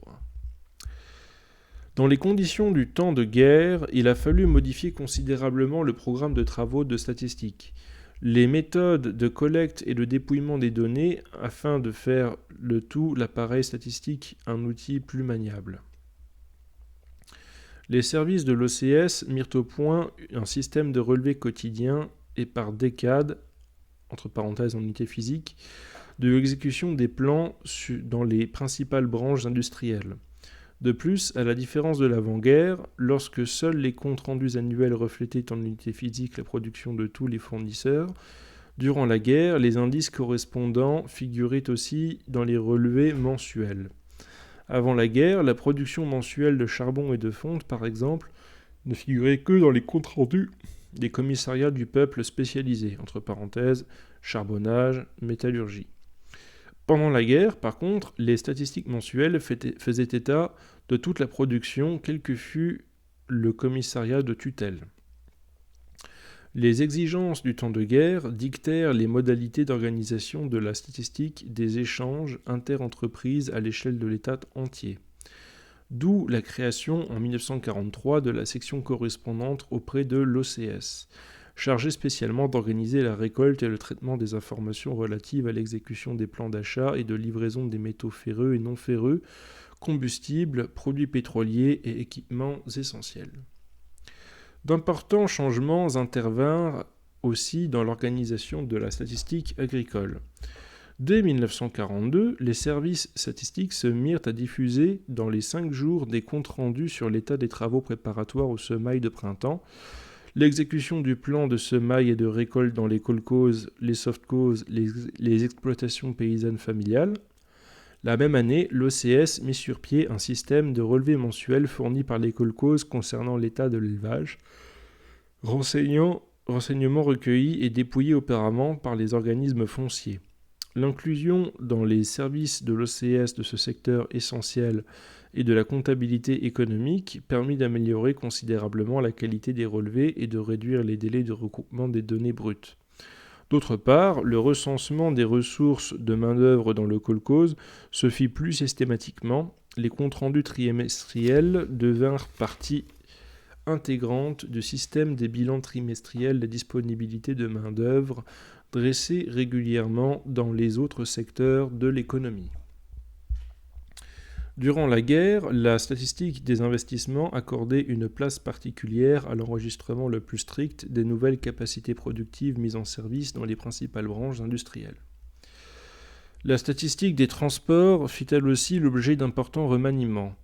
Dans les conditions du temps de guerre, il a fallu modifier considérablement le programme de travaux de statistique, les méthodes de collecte et de dépouillement des données afin de faire le tout l'appareil statistique un outil plus maniable. Les services de l'OCS mirent au point un système de relevé quotidien et par décade, entre parenthèses en unité physique, de l'exécution des plans dans les principales branches industrielles. De plus, à la différence de l'avant-guerre, lorsque seuls les comptes rendus annuels reflétaient en unité physique la production de tous les fournisseurs, durant la guerre, les indices correspondants figuraient aussi dans les relevés mensuels. Avant la guerre, la production mensuelle de charbon et de fonte, par exemple, ne figurait que dans les comptes rendus des commissariats du peuple spécialisés, entre parenthèses, charbonnage, métallurgie. Pendant la guerre, par contre, les statistiques mensuelles faisaient état de toute la production, quel que fût le commissariat de tutelle. Les exigences du temps de guerre dictèrent les modalités d'organisation de la statistique des échanges interentreprises à l'échelle de l'État entier. D'où la création en 1943 de la section correspondante auprès de l'OCS. chargé spécialement d'organiser la récolte et le traitement des informations relatives à l'exécution des plans d'achat et de livraison des métaux ferreux et non ferreux, combustibles, produits pétroliers et équipements essentiels. D'importants changements intervinrent aussi dans l'organisation de la statistique agricole. Dès 1942, les services statistiques se mirent à diffuser dans les 5 jours des comptes rendus sur l'état des travaux préparatoires au semail de printemps, l'exécution du plan de semail et de récolte dans les kolkhozes, les sovkhozes, les exploitations paysannes familiales. La même année, l'OCS mit sur pied un système de relevé mensuel fourni par les kolkhozes concernant l'état de l'élevage, renseignements recueillis et dépouillés auparavant par les organismes fonciers. L'inclusion dans les services de l'OCS de ce secteur essentiel et de la comptabilité économique permit d'améliorer considérablement la qualité des relevés et de réduire les délais de recoupement des données brutes. D'autre part, le recensement des ressources de main-d'œuvre dans le kolkhoze se fit plus systématiquement. Les comptes rendus trimestriels devinrent partie intégrante du système des bilans trimestriels de disponibilité de main-d'œuvre dressés régulièrement dans les autres secteurs de l'économie. Durant la guerre, la statistique des investissements accordait une place particulière à l'enregistrement le plus strict des nouvelles capacités productives mises en service dans les principales branches industrielles. La statistique des transports fit elle aussi l'objet d'importants remaniements.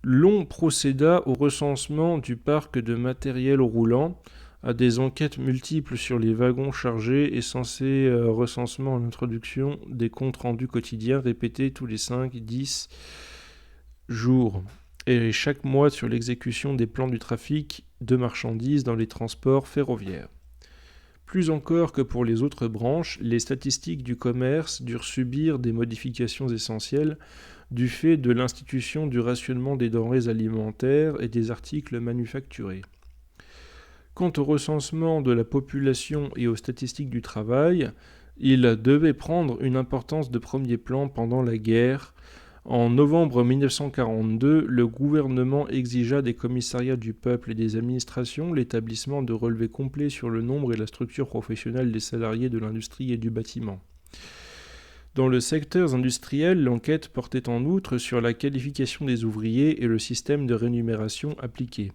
L'on procéda au recensement du parc de matériel roulant, à des enquêtes multiples sur les wagons chargés et censés recensement en introduction des comptes rendus quotidiens répétés tous les 5-10 jours et chaque mois sur l'exécution des plans du trafic de marchandises dans les transports ferroviaires. Plus encore que pour les autres branches, les statistiques du commerce durent subir des modifications essentielles du fait de l'institution du rationnement des denrées alimentaires et des articles manufacturés. Quant au recensement de la population et aux statistiques du travail, il devait prendre une importance de premier plan pendant la guerre. En novembre 1942, le gouvernement exigea des commissariats du peuple et des administrations l'établissement de relevés complets sur le nombre et la structure professionnelle des salariés de l'industrie et du bâtiment. Dans le secteur industriel, l'enquête portait en outre sur la qualification des ouvriers et le système de rémunération appliqué.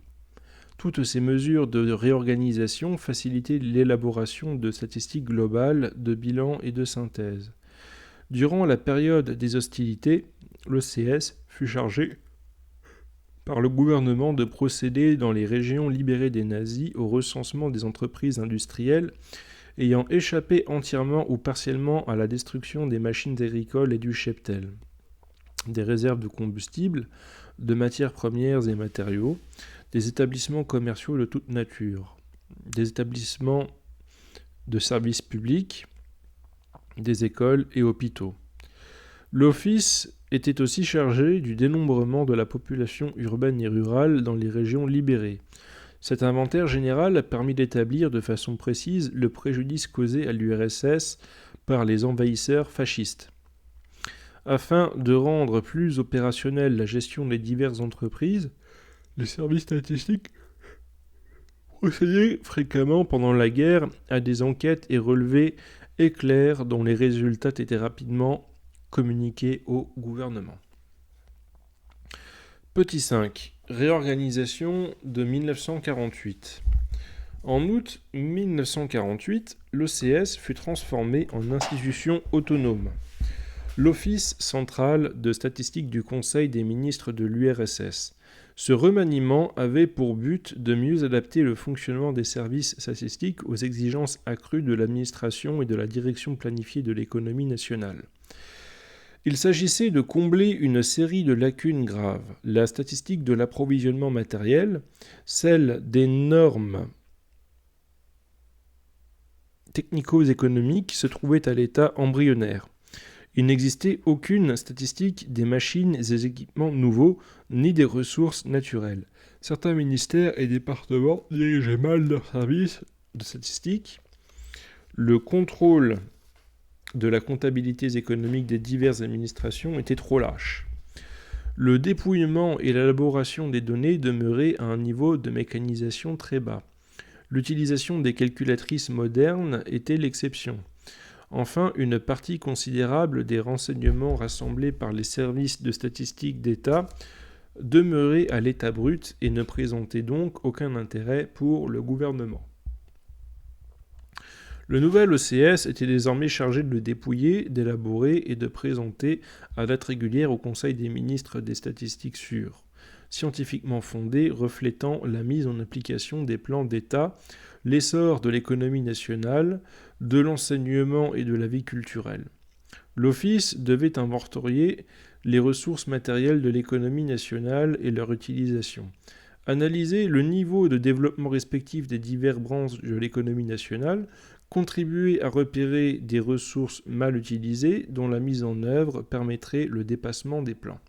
Toutes ces mesures de réorganisation facilitaient l'élaboration de statistiques globales, de bilans et de synthèse. Durant la période des hostilités, l'OCS fut chargé par le gouvernement de procéder dans les régions libérées des nazis au recensement des entreprises industrielles ayant échappé entièrement ou partiellement à la destruction des machines agricoles et du cheptel, des réserves de combustible, de matières premières et matériaux, des établissements commerciaux de toute nature, des établissements de services publics, des écoles et hôpitaux. L'Office était aussi chargé du dénombrement de la population urbaine et rurale dans les régions libérées. Cet inventaire général permit d'établir de façon précise le préjudice causé à l'URSS par les envahisseurs fascistes. Afin de rendre plus opérationnelle la gestion des diverses entreprises, les services statistiques procédaient fréquemment pendant la guerre à des enquêtes et relevés éclairs dont les résultats étaient rapidement communiqués au gouvernement. Petit 5. Réorganisation de 1948. En août 1948, l'OCS fut transformé en institution autonome. L'Office central de statistique du Conseil des ministres de l'URSS. Ce remaniement avait pour but de mieux adapter le fonctionnement des services statistiques aux exigences accrues de l'administration et de la direction planifiée de l'économie nationale. Il s'agissait de combler une série de lacunes graves. La statistique de l'approvisionnement matériel, celle des normes technico-économiques se trouvait à l'état embryonnaire. Il n'existait aucune statistique des machines et des équipements nouveaux, ni des ressources naturelles. Certains ministères et départements dirigeaient mal leurs services de statistique. Le contrôle de la comptabilité économique des diverses administrations était trop lâche. Le dépouillement et l'élaboration des données demeuraient à un niveau de mécanisation très bas. L'utilisation des calculatrices modernes était l'exception. Enfin, une partie considérable des renseignements rassemblés par les services de statistique d'État demeurait à l'état brut et ne présentait donc aucun intérêt pour le gouvernement. Le nouvel OCS était désormais chargé de le dépouiller, d'élaborer et de présenter à date régulière au Conseil des ministres des statistiques sûres, scientifiquement fondées, reflétant la mise en application des plans d'État, l'essor de l'économie nationale, de l'enseignement et de la vie culturelle. L'Office devait inventorier les ressources matérielles de l'économie nationale et leur utilisation, analyser le niveau de développement respectif des diverses branches de l'économie nationale, contribuer à repérer des ressources mal utilisées dont la mise en œuvre permettrait le dépassement des plans.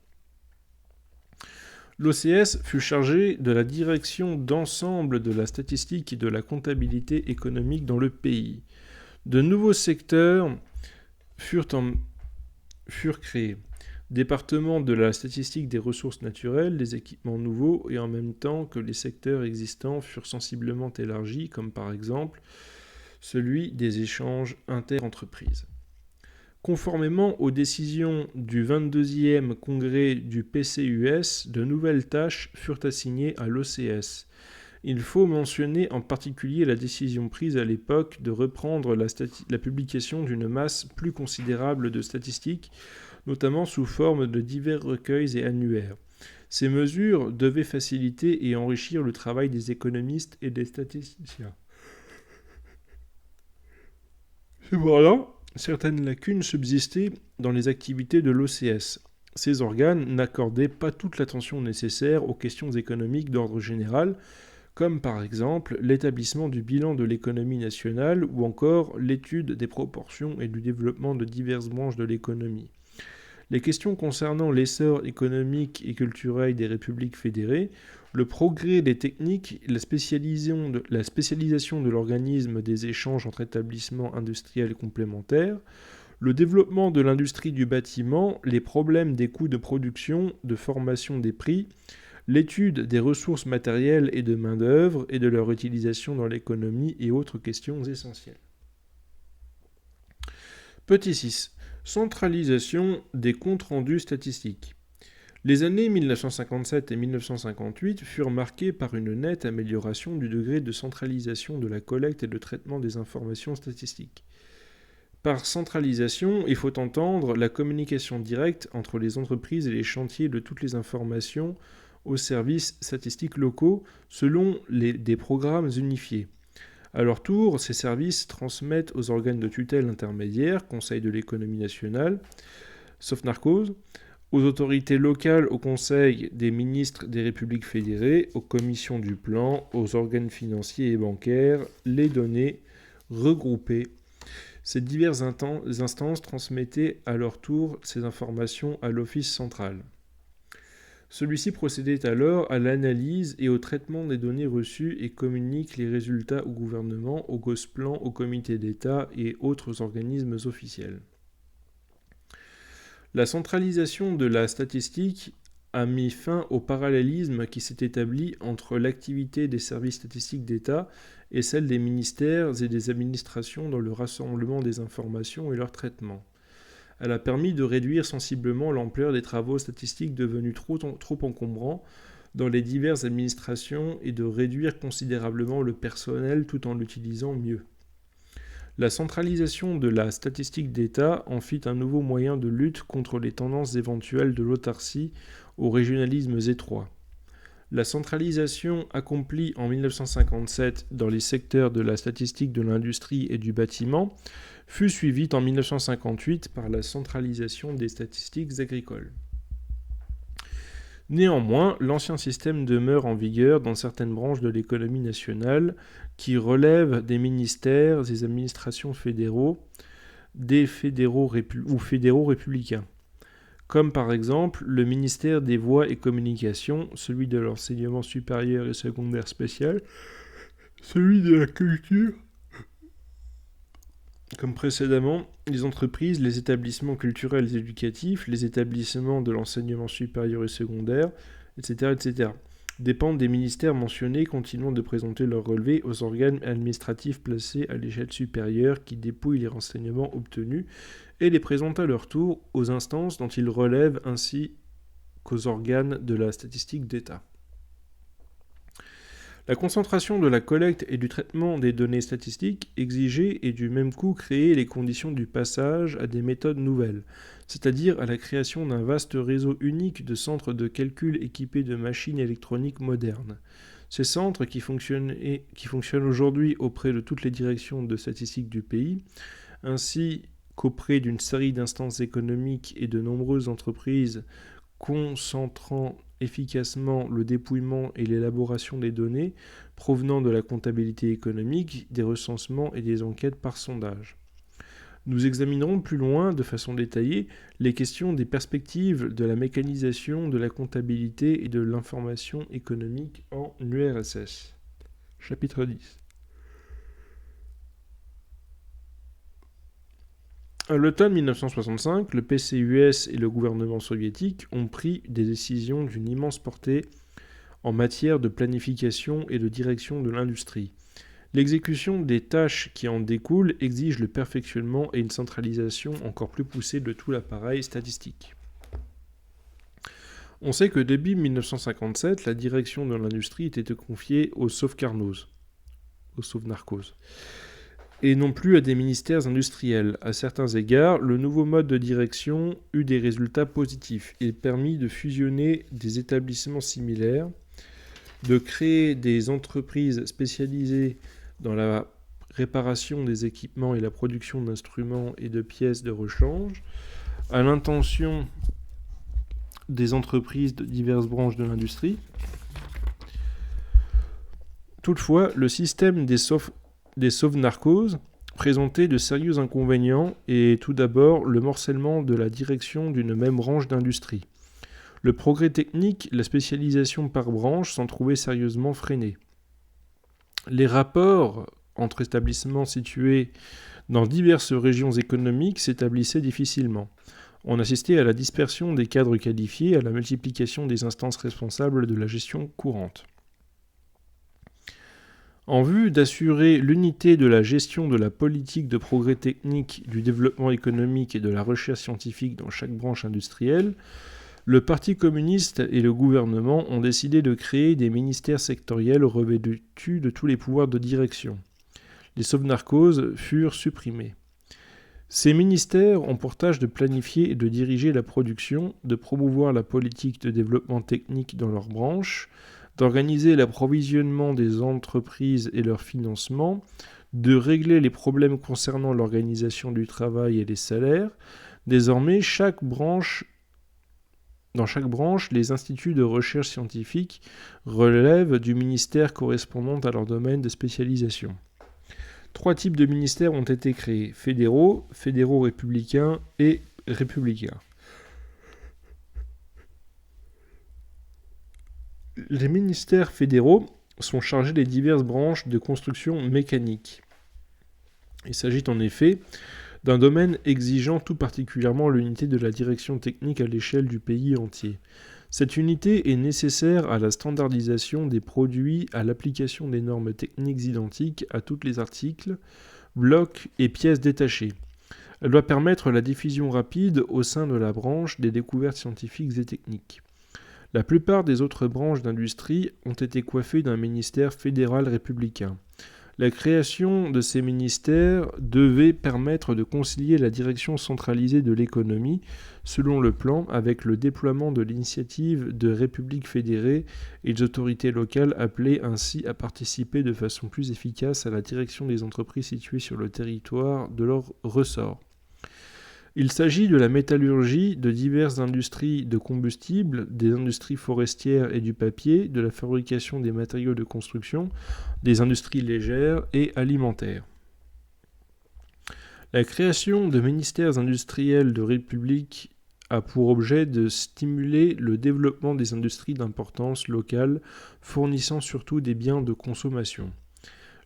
L'OCS fut chargé de la direction d'ensemble de la statistique et de la comptabilité économique dans le pays. De nouveaux secteurs furent créés. Département de la statistique des ressources naturelles, des équipements nouveaux, et en même temps que les secteurs existants furent sensiblement élargis, comme par exemple celui des échanges inter-entreprises. Conformément aux décisions du 22e congrès du PCUS, de nouvelles tâches furent assignées à l'OCS. Il faut mentionner en particulier la décision prise à l'époque de reprendre la publication d'une masse plus considérable de statistiques, notamment sous forme de divers recueils et annuaires. Ces mesures devaient faciliter et enrichir le travail des économistes et des statisticiens. Cependant, certaines lacunes subsistaient dans les activités de l'OCS. Ces organes n'accordaient pas toute l'attention nécessaire aux questions économiques d'ordre général, comme par exemple l'établissement du bilan de l'économie nationale ou encore l'étude des proportions et du développement de diverses branches de l'économie. Les questions concernant l'essor économique et culturel des républiques fédérées, le progrès des techniques, la spécialisation de l'organisme des échanges entre établissements industriels complémentaires, le développement de l'industrie du bâtiment, les problèmes des coûts de production, de formation des prix, l'étude des ressources matérielles et de main-d'œuvre et de leur utilisation dans l'économie et autres questions essentielles. Petit 6. Centralisation des comptes rendus statistiques. Les années 1957 et 1958 furent marquées par une nette amélioration du degré de centralisation de la collecte et de traitement des informations statistiques. Par centralisation, il faut entendre la communication directe entre les entreprises et les chantiers de toutes les informations aux services statistiques locaux selon des programmes unifiés. À leur tour, ces services transmettent aux organes de tutelle intermédiaires, Conseil de l'économie nationale, Sofnarcos, aux autorités locales, au Conseil des ministres des républiques fédérées, aux commissions du plan, aux organes financiers et bancaires, les données regroupées. Ces diverses instances transmettaient à leur tour ces informations à l'Office central. Celui-ci procédait alors à l'analyse et au traitement des données reçues et communique les résultats au gouvernement, au Gosplan, au comité d'État et autres organismes officiels. La centralisation de la statistique a mis fin au parallélisme qui s'est établi entre l'activité des services statistiques d'État et celle des ministères et des administrations dans le rassemblement des informations et leur traitement. Elle a permis de réduire sensiblement l'ampleur des travaux statistiques devenus trop encombrants dans les diverses administrations et de réduire considérablement le personnel tout en l'utilisant mieux. La centralisation de la statistique d'État en fit un nouveau moyen de lutte contre les tendances éventuelles de l'autarcie aux régionalismes étroits. La centralisation accomplie en 1957 dans les secteurs de la statistique de l'industrie et du bâtiment fut suivie en 1958 par la centralisation des statistiques agricoles. Néanmoins, l'ancien système demeure en vigueur dans certaines branches de l'économie nationale qui relèvent des ministères, des administrations fédéraux, des fédéraux républicains, comme par exemple le ministère des Voies et Communications, celui de l'enseignement supérieur et secondaire spécial, celui de la culture, comme précédemment, les entreprises, les établissements culturels et éducatifs, les établissements de l'enseignement supérieur et secondaire, etc., etc. dépendent des ministères mentionnés, continuant de présenter leurs relevés aux organes administratifs placés à l'échelle supérieure qui dépouillent les renseignements obtenus et les présentent à leur tour aux instances dont ils relèvent ainsi qu'aux organes de la statistique d'État. La concentration de la collecte et du traitement des données statistiques exigeait et du même coup créait les conditions du passage à des méthodes nouvelles, c'est-à-dire à la création d'un vaste réseau unique de centres de calcul équipés de machines électroniques modernes. Ces centres, qui fonctionnent aujourd'hui auprès de toutes les directions de statistique du pays, ainsi qu'auprès d'une série d'instances économiques et de nombreuses entreprises concentrant efficacement le dépouillement et l'élaboration des données provenant de la comptabilité économique, des recensements et des enquêtes par sondage. Nous examinerons plus loin, de façon détaillée, les questions des perspectives de la mécanisation de la comptabilité et de l'information économique en URSS. Chapitre 10. À l'automne 1965, le PCUS et le gouvernement soviétique ont pris des décisions d'une immense portée en matière de planification et de direction de l'industrie. L'exécution des tâches qui en découlent exige le perfectionnement et une centralisation encore plus poussée de tout l'appareil statistique. On sait que début 1957, la direction de l'industrie était confiée aux Sovnarkos, et non plus à des ministères industriels. À certains égards, le nouveau mode de direction eut des résultats positifs. Il permit de fusionner des établissements similaires, de créer des entreprises spécialisées dans la réparation des équipements et la production d'instruments et de pièces de rechange, à l'intention des entreprises de diverses branches de l'industrie. Toutefois, le système des Sovnarkos présentait de sérieux inconvénients et tout d'abord le morcellement de la direction d'une même branche d'industrie. Le progrès technique, la spécialisation par branche s'en trouvaient sérieusement freinés. Les rapports entre établissements situés dans diverses régions économiques s'établissaient difficilement. On assistait à la dispersion des cadres qualifiés, à la multiplication des instances responsables de la gestion courante. En vue d'assurer l'unité de la gestion de la politique de progrès technique, du développement économique et de la recherche scientifique dans chaque branche industrielle, le Parti communiste et le gouvernement ont décidé de créer des ministères sectoriels revêtus de tous les pouvoirs de direction. Les Sovnarkos furent supprimés. Ces ministères ont pour tâche de planifier et de diriger la production, de promouvoir la politique de développement technique dans leurs branches, d'organiser l'approvisionnement des entreprises et leur financement, de régler les problèmes concernant l'organisation du travail et les salaires. Désormais, dans chaque branche, les instituts de recherche scientifique relèvent du ministère correspondant à leur domaine de spécialisation. 3 types de ministères ont été créés, fédéraux républicains et républicains. Les ministères fédéraux sont chargés des diverses branches de construction mécanique. Il s'agit en effet d'un domaine exigeant tout particulièrement l'unité de la direction technique à l'échelle du pays entier. Cette unité est nécessaire à la standardisation des produits, à l'application des normes techniques identiques à tous les articles, blocs et pièces détachées. Elle doit permettre la diffusion rapide au sein de la branche des découvertes scientifiques et techniques. La plupart des autres branches d'industrie ont été coiffées d'un ministère fédéral républicain. La création de ces ministères devait permettre de concilier la direction centralisée de l'économie, selon le plan, avec le déploiement de l'initiative de républiques fédérées et des autorités locales appelées ainsi à participer de façon plus efficace à la direction des entreprises situées sur le territoire de leur ressort. Il s'agit de la métallurgie, de diverses industries de combustibles, des industries forestières et du papier, de la fabrication des matériaux de construction, des industries légères et alimentaires. La création de ministères industriels de république a pour objet de stimuler le développement des industries d'importance locale, fournissant surtout des biens de consommation.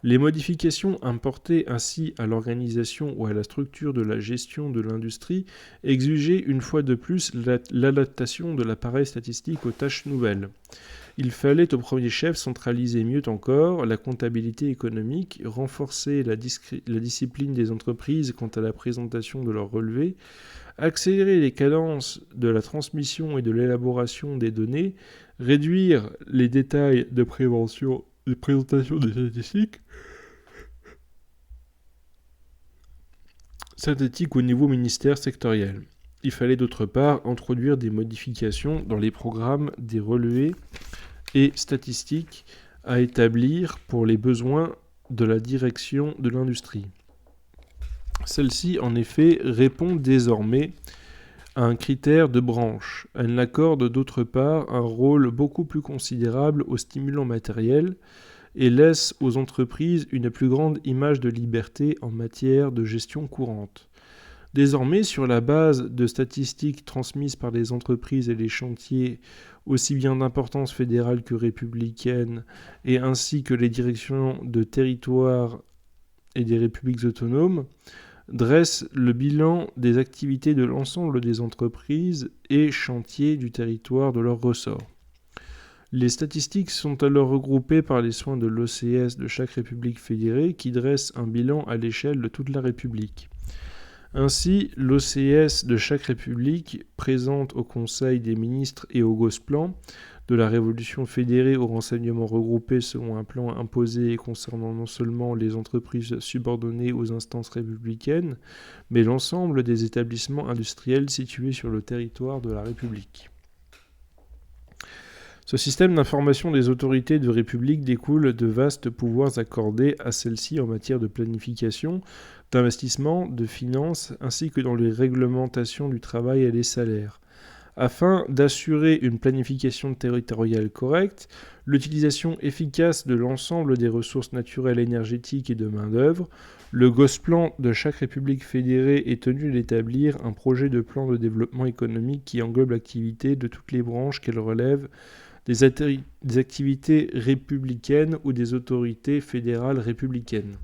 Les modifications apportées ainsi à l'organisation ou à la structure de la gestion de l'industrie exigeaient une fois de plus l'adaptation de l'appareil statistique aux tâches nouvelles. Il fallait au premier chef centraliser mieux encore la comptabilité économique, renforcer la discipline des entreprises quant à la présentation de leurs relevés, accélérer les cadences de la transmission et de l'élaboration des données, réduire les détails de présentation des statistiques, synthétiques au niveau ministère sectoriel. Il fallait d'autre part introduire des modifications dans les programmes des relevés et statistiques à établir pour les besoins de la direction de l'industrie. Celle-ci, en effet, répond désormais à un critère de branche. Elle accorde d'autre part un rôle beaucoup plus considérable aux stimulants matériels et laisse aux entreprises une plus grande image de liberté en matière de gestion courante. Désormais, sur la base de statistiques transmises par les entreprises et les chantiers, aussi bien d'importance fédérale que républicaine, et ainsi que les directions de territoire et des républiques autonomes, dresse le bilan des activités de l'ensemble des entreprises et chantiers du territoire de leur ressort. Les statistiques sont alors regroupées par les soins de l'OCS de chaque république fédérée qui dresse un bilan à l'échelle de toute la République. Ainsi, l'OCS de chaque république présente au Conseil des ministres et au Gosplan de la Révolution fédérée aux renseignements regroupés selon un plan imposé et concernant non seulement les entreprises subordonnées aux instances républicaines, mais l'ensemble des établissements industriels situés sur le territoire de la République. Ce système d'information des autorités de République découle de vastes pouvoirs accordés à celles-ci en matière de planification, d'investissement, de finances, ainsi que dans les réglementations du travail et des salaires. Afin d'assurer une planification territoriale correcte, l'utilisation efficace de l'ensemble des ressources naturelles, énergétiques et de main-d'œuvre, le Gosplan de chaque république fédérée est tenu d'établir un projet de plan de développement économique qui englobe l'activité de toutes les branches qu'elle relève, des activités républicaines ou des autorités fédérales républicaines.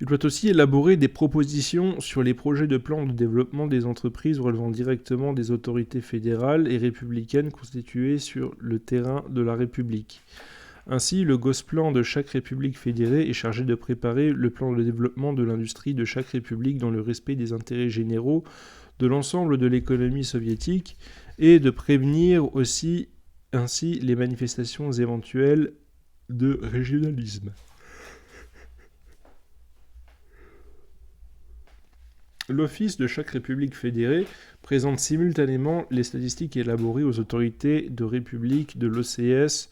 Il doit aussi élaborer des propositions sur les projets de plan de développement des entreprises relevant directement des autorités fédérales et républicaines constituées sur le terrain de la République. Ainsi, le Gosplan de chaque république fédérée est chargé de préparer le plan de développement de l'industrie de chaque république dans le respect des intérêts généraux de l'ensemble de l'économie soviétique et de prévenir aussi ainsi les manifestations éventuelles de régionalisme. L'office de chaque république fédérée présente simultanément les statistiques élaborées aux autorités de république, de l'OCS,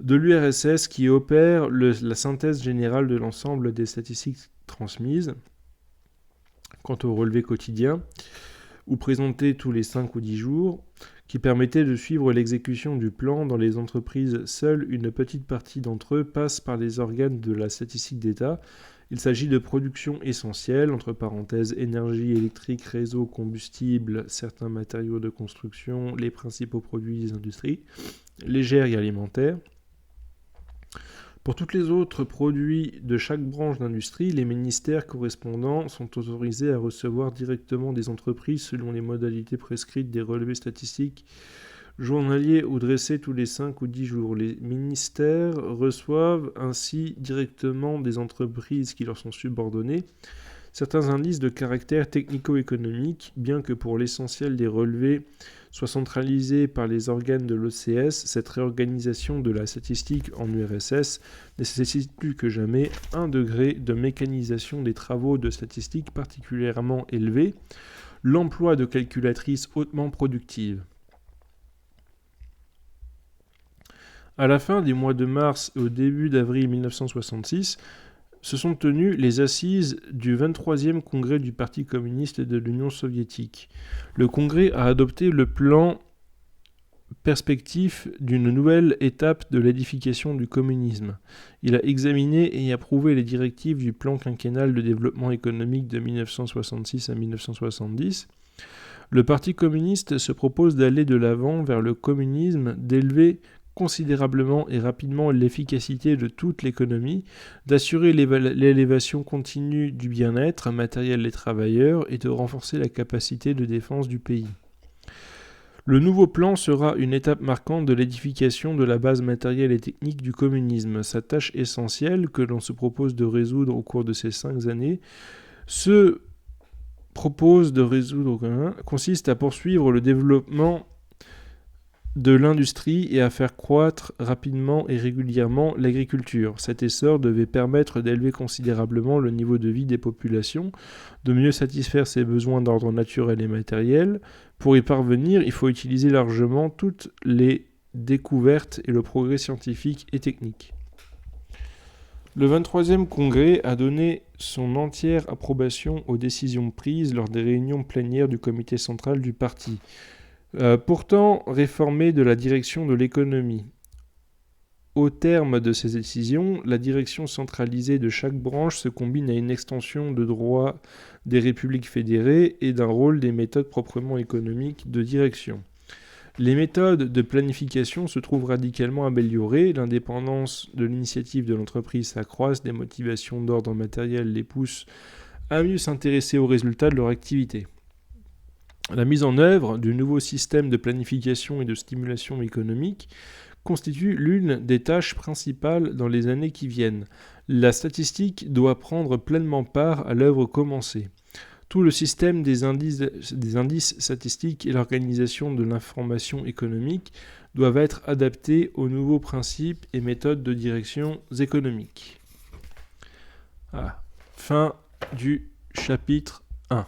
de l'URSS qui opèrent la synthèse générale de l'ensemble des statistiques transmises. Quant au relevé quotidien, ou présenté tous les 5 ou 10 jours, qui permettait de suivre l'exécution du plan dans les entreprises, seule une petite partie d'entre eux passe par les organes de la statistique d'État. Il s'agit de production essentielle, entre parenthèses énergie électrique, réseau, combustible, certains matériaux de construction, les principaux produits des industries, légères et alimentaires. Pour tous les autres produits de chaque branche d'industrie, les ministères correspondants sont autorisés à recevoir directement des entreprises selon les modalités prescrites des relevés statistiques journaliers ou dressés tous les 5 ou 10 jours. Les ministères reçoivent ainsi directement des entreprises qui leur sont subordonnées certains indices de caractère technico-économique, bien que pour l'essentiel des relevés soient centralisés par les organes de l'OCS, cette réorganisation de la statistique en URSS nécessite plus que jamais un degré de mécanisation des travaux de statistique particulièrement élevé, l'emploi de calculatrices hautement productives. À la fin des mois de mars et au début d'avril 1966, se sont tenues les assises du 23e congrès du Parti communiste de l'Union soviétique. Le congrès a adopté le plan perspectif d'une nouvelle étape de l'édification du communisme. Il a examiné et approuvé les directives du plan quinquennal de développement économique de 1966 à 1970. Le Parti communiste se propose d'aller de l'avant vers le communisme, d'élever considérablement et rapidement l'efficacité de toute l'économie, d'assurer l'élévation continue du bien-être matériel des travailleurs et de renforcer la capacité de défense du pays. Le nouveau plan sera une étape marquante de l'édification de la base matérielle et technique du communisme. Sa tâche essentielle, que l'on se propose de résoudre au cours de ces 5 années, consiste à poursuivre le développement de l'industrie et à faire croître rapidement et régulièrement l'agriculture. Cet essor devait permettre d'élever considérablement le niveau de vie des populations, de mieux satisfaire ses besoins d'ordre naturel et matériel. Pour y parvenir, il faut utiliser largement toutes les découvertes et le progrès scientifique et technique. Le 23e congrès a donné son entière approbation aux décisions prises lors des réunions plénières du comité central du parti. Pourtant réformer de la direction de l'économie. Au terme de ces décisions, la direction centralisée de chaque branche se combine à une extension de droit des républiques fédérées et d'un rôle des méthodes proprement économiques de direction. Les méthodes de planification se trouvent radicalement améliorées, l'indépendance de l'initiative de l'entreprise s'accroît, des motivations d'ordre matériel les poussent à mieux s'intéresser aux résultats de leur activité. La mise en œuvre du nouveau système de planification et de stimulation économique constitue l'une des tâches principales dans les années qui viennent. La statistique doit prendre pleinement part à l'œuvre commencée. Tout le système des indices statistiques et l'organisation de l'information économique doivent être adaptés aux nouveaux principes et méthodes de direction économiques. Fin du chapitre 1.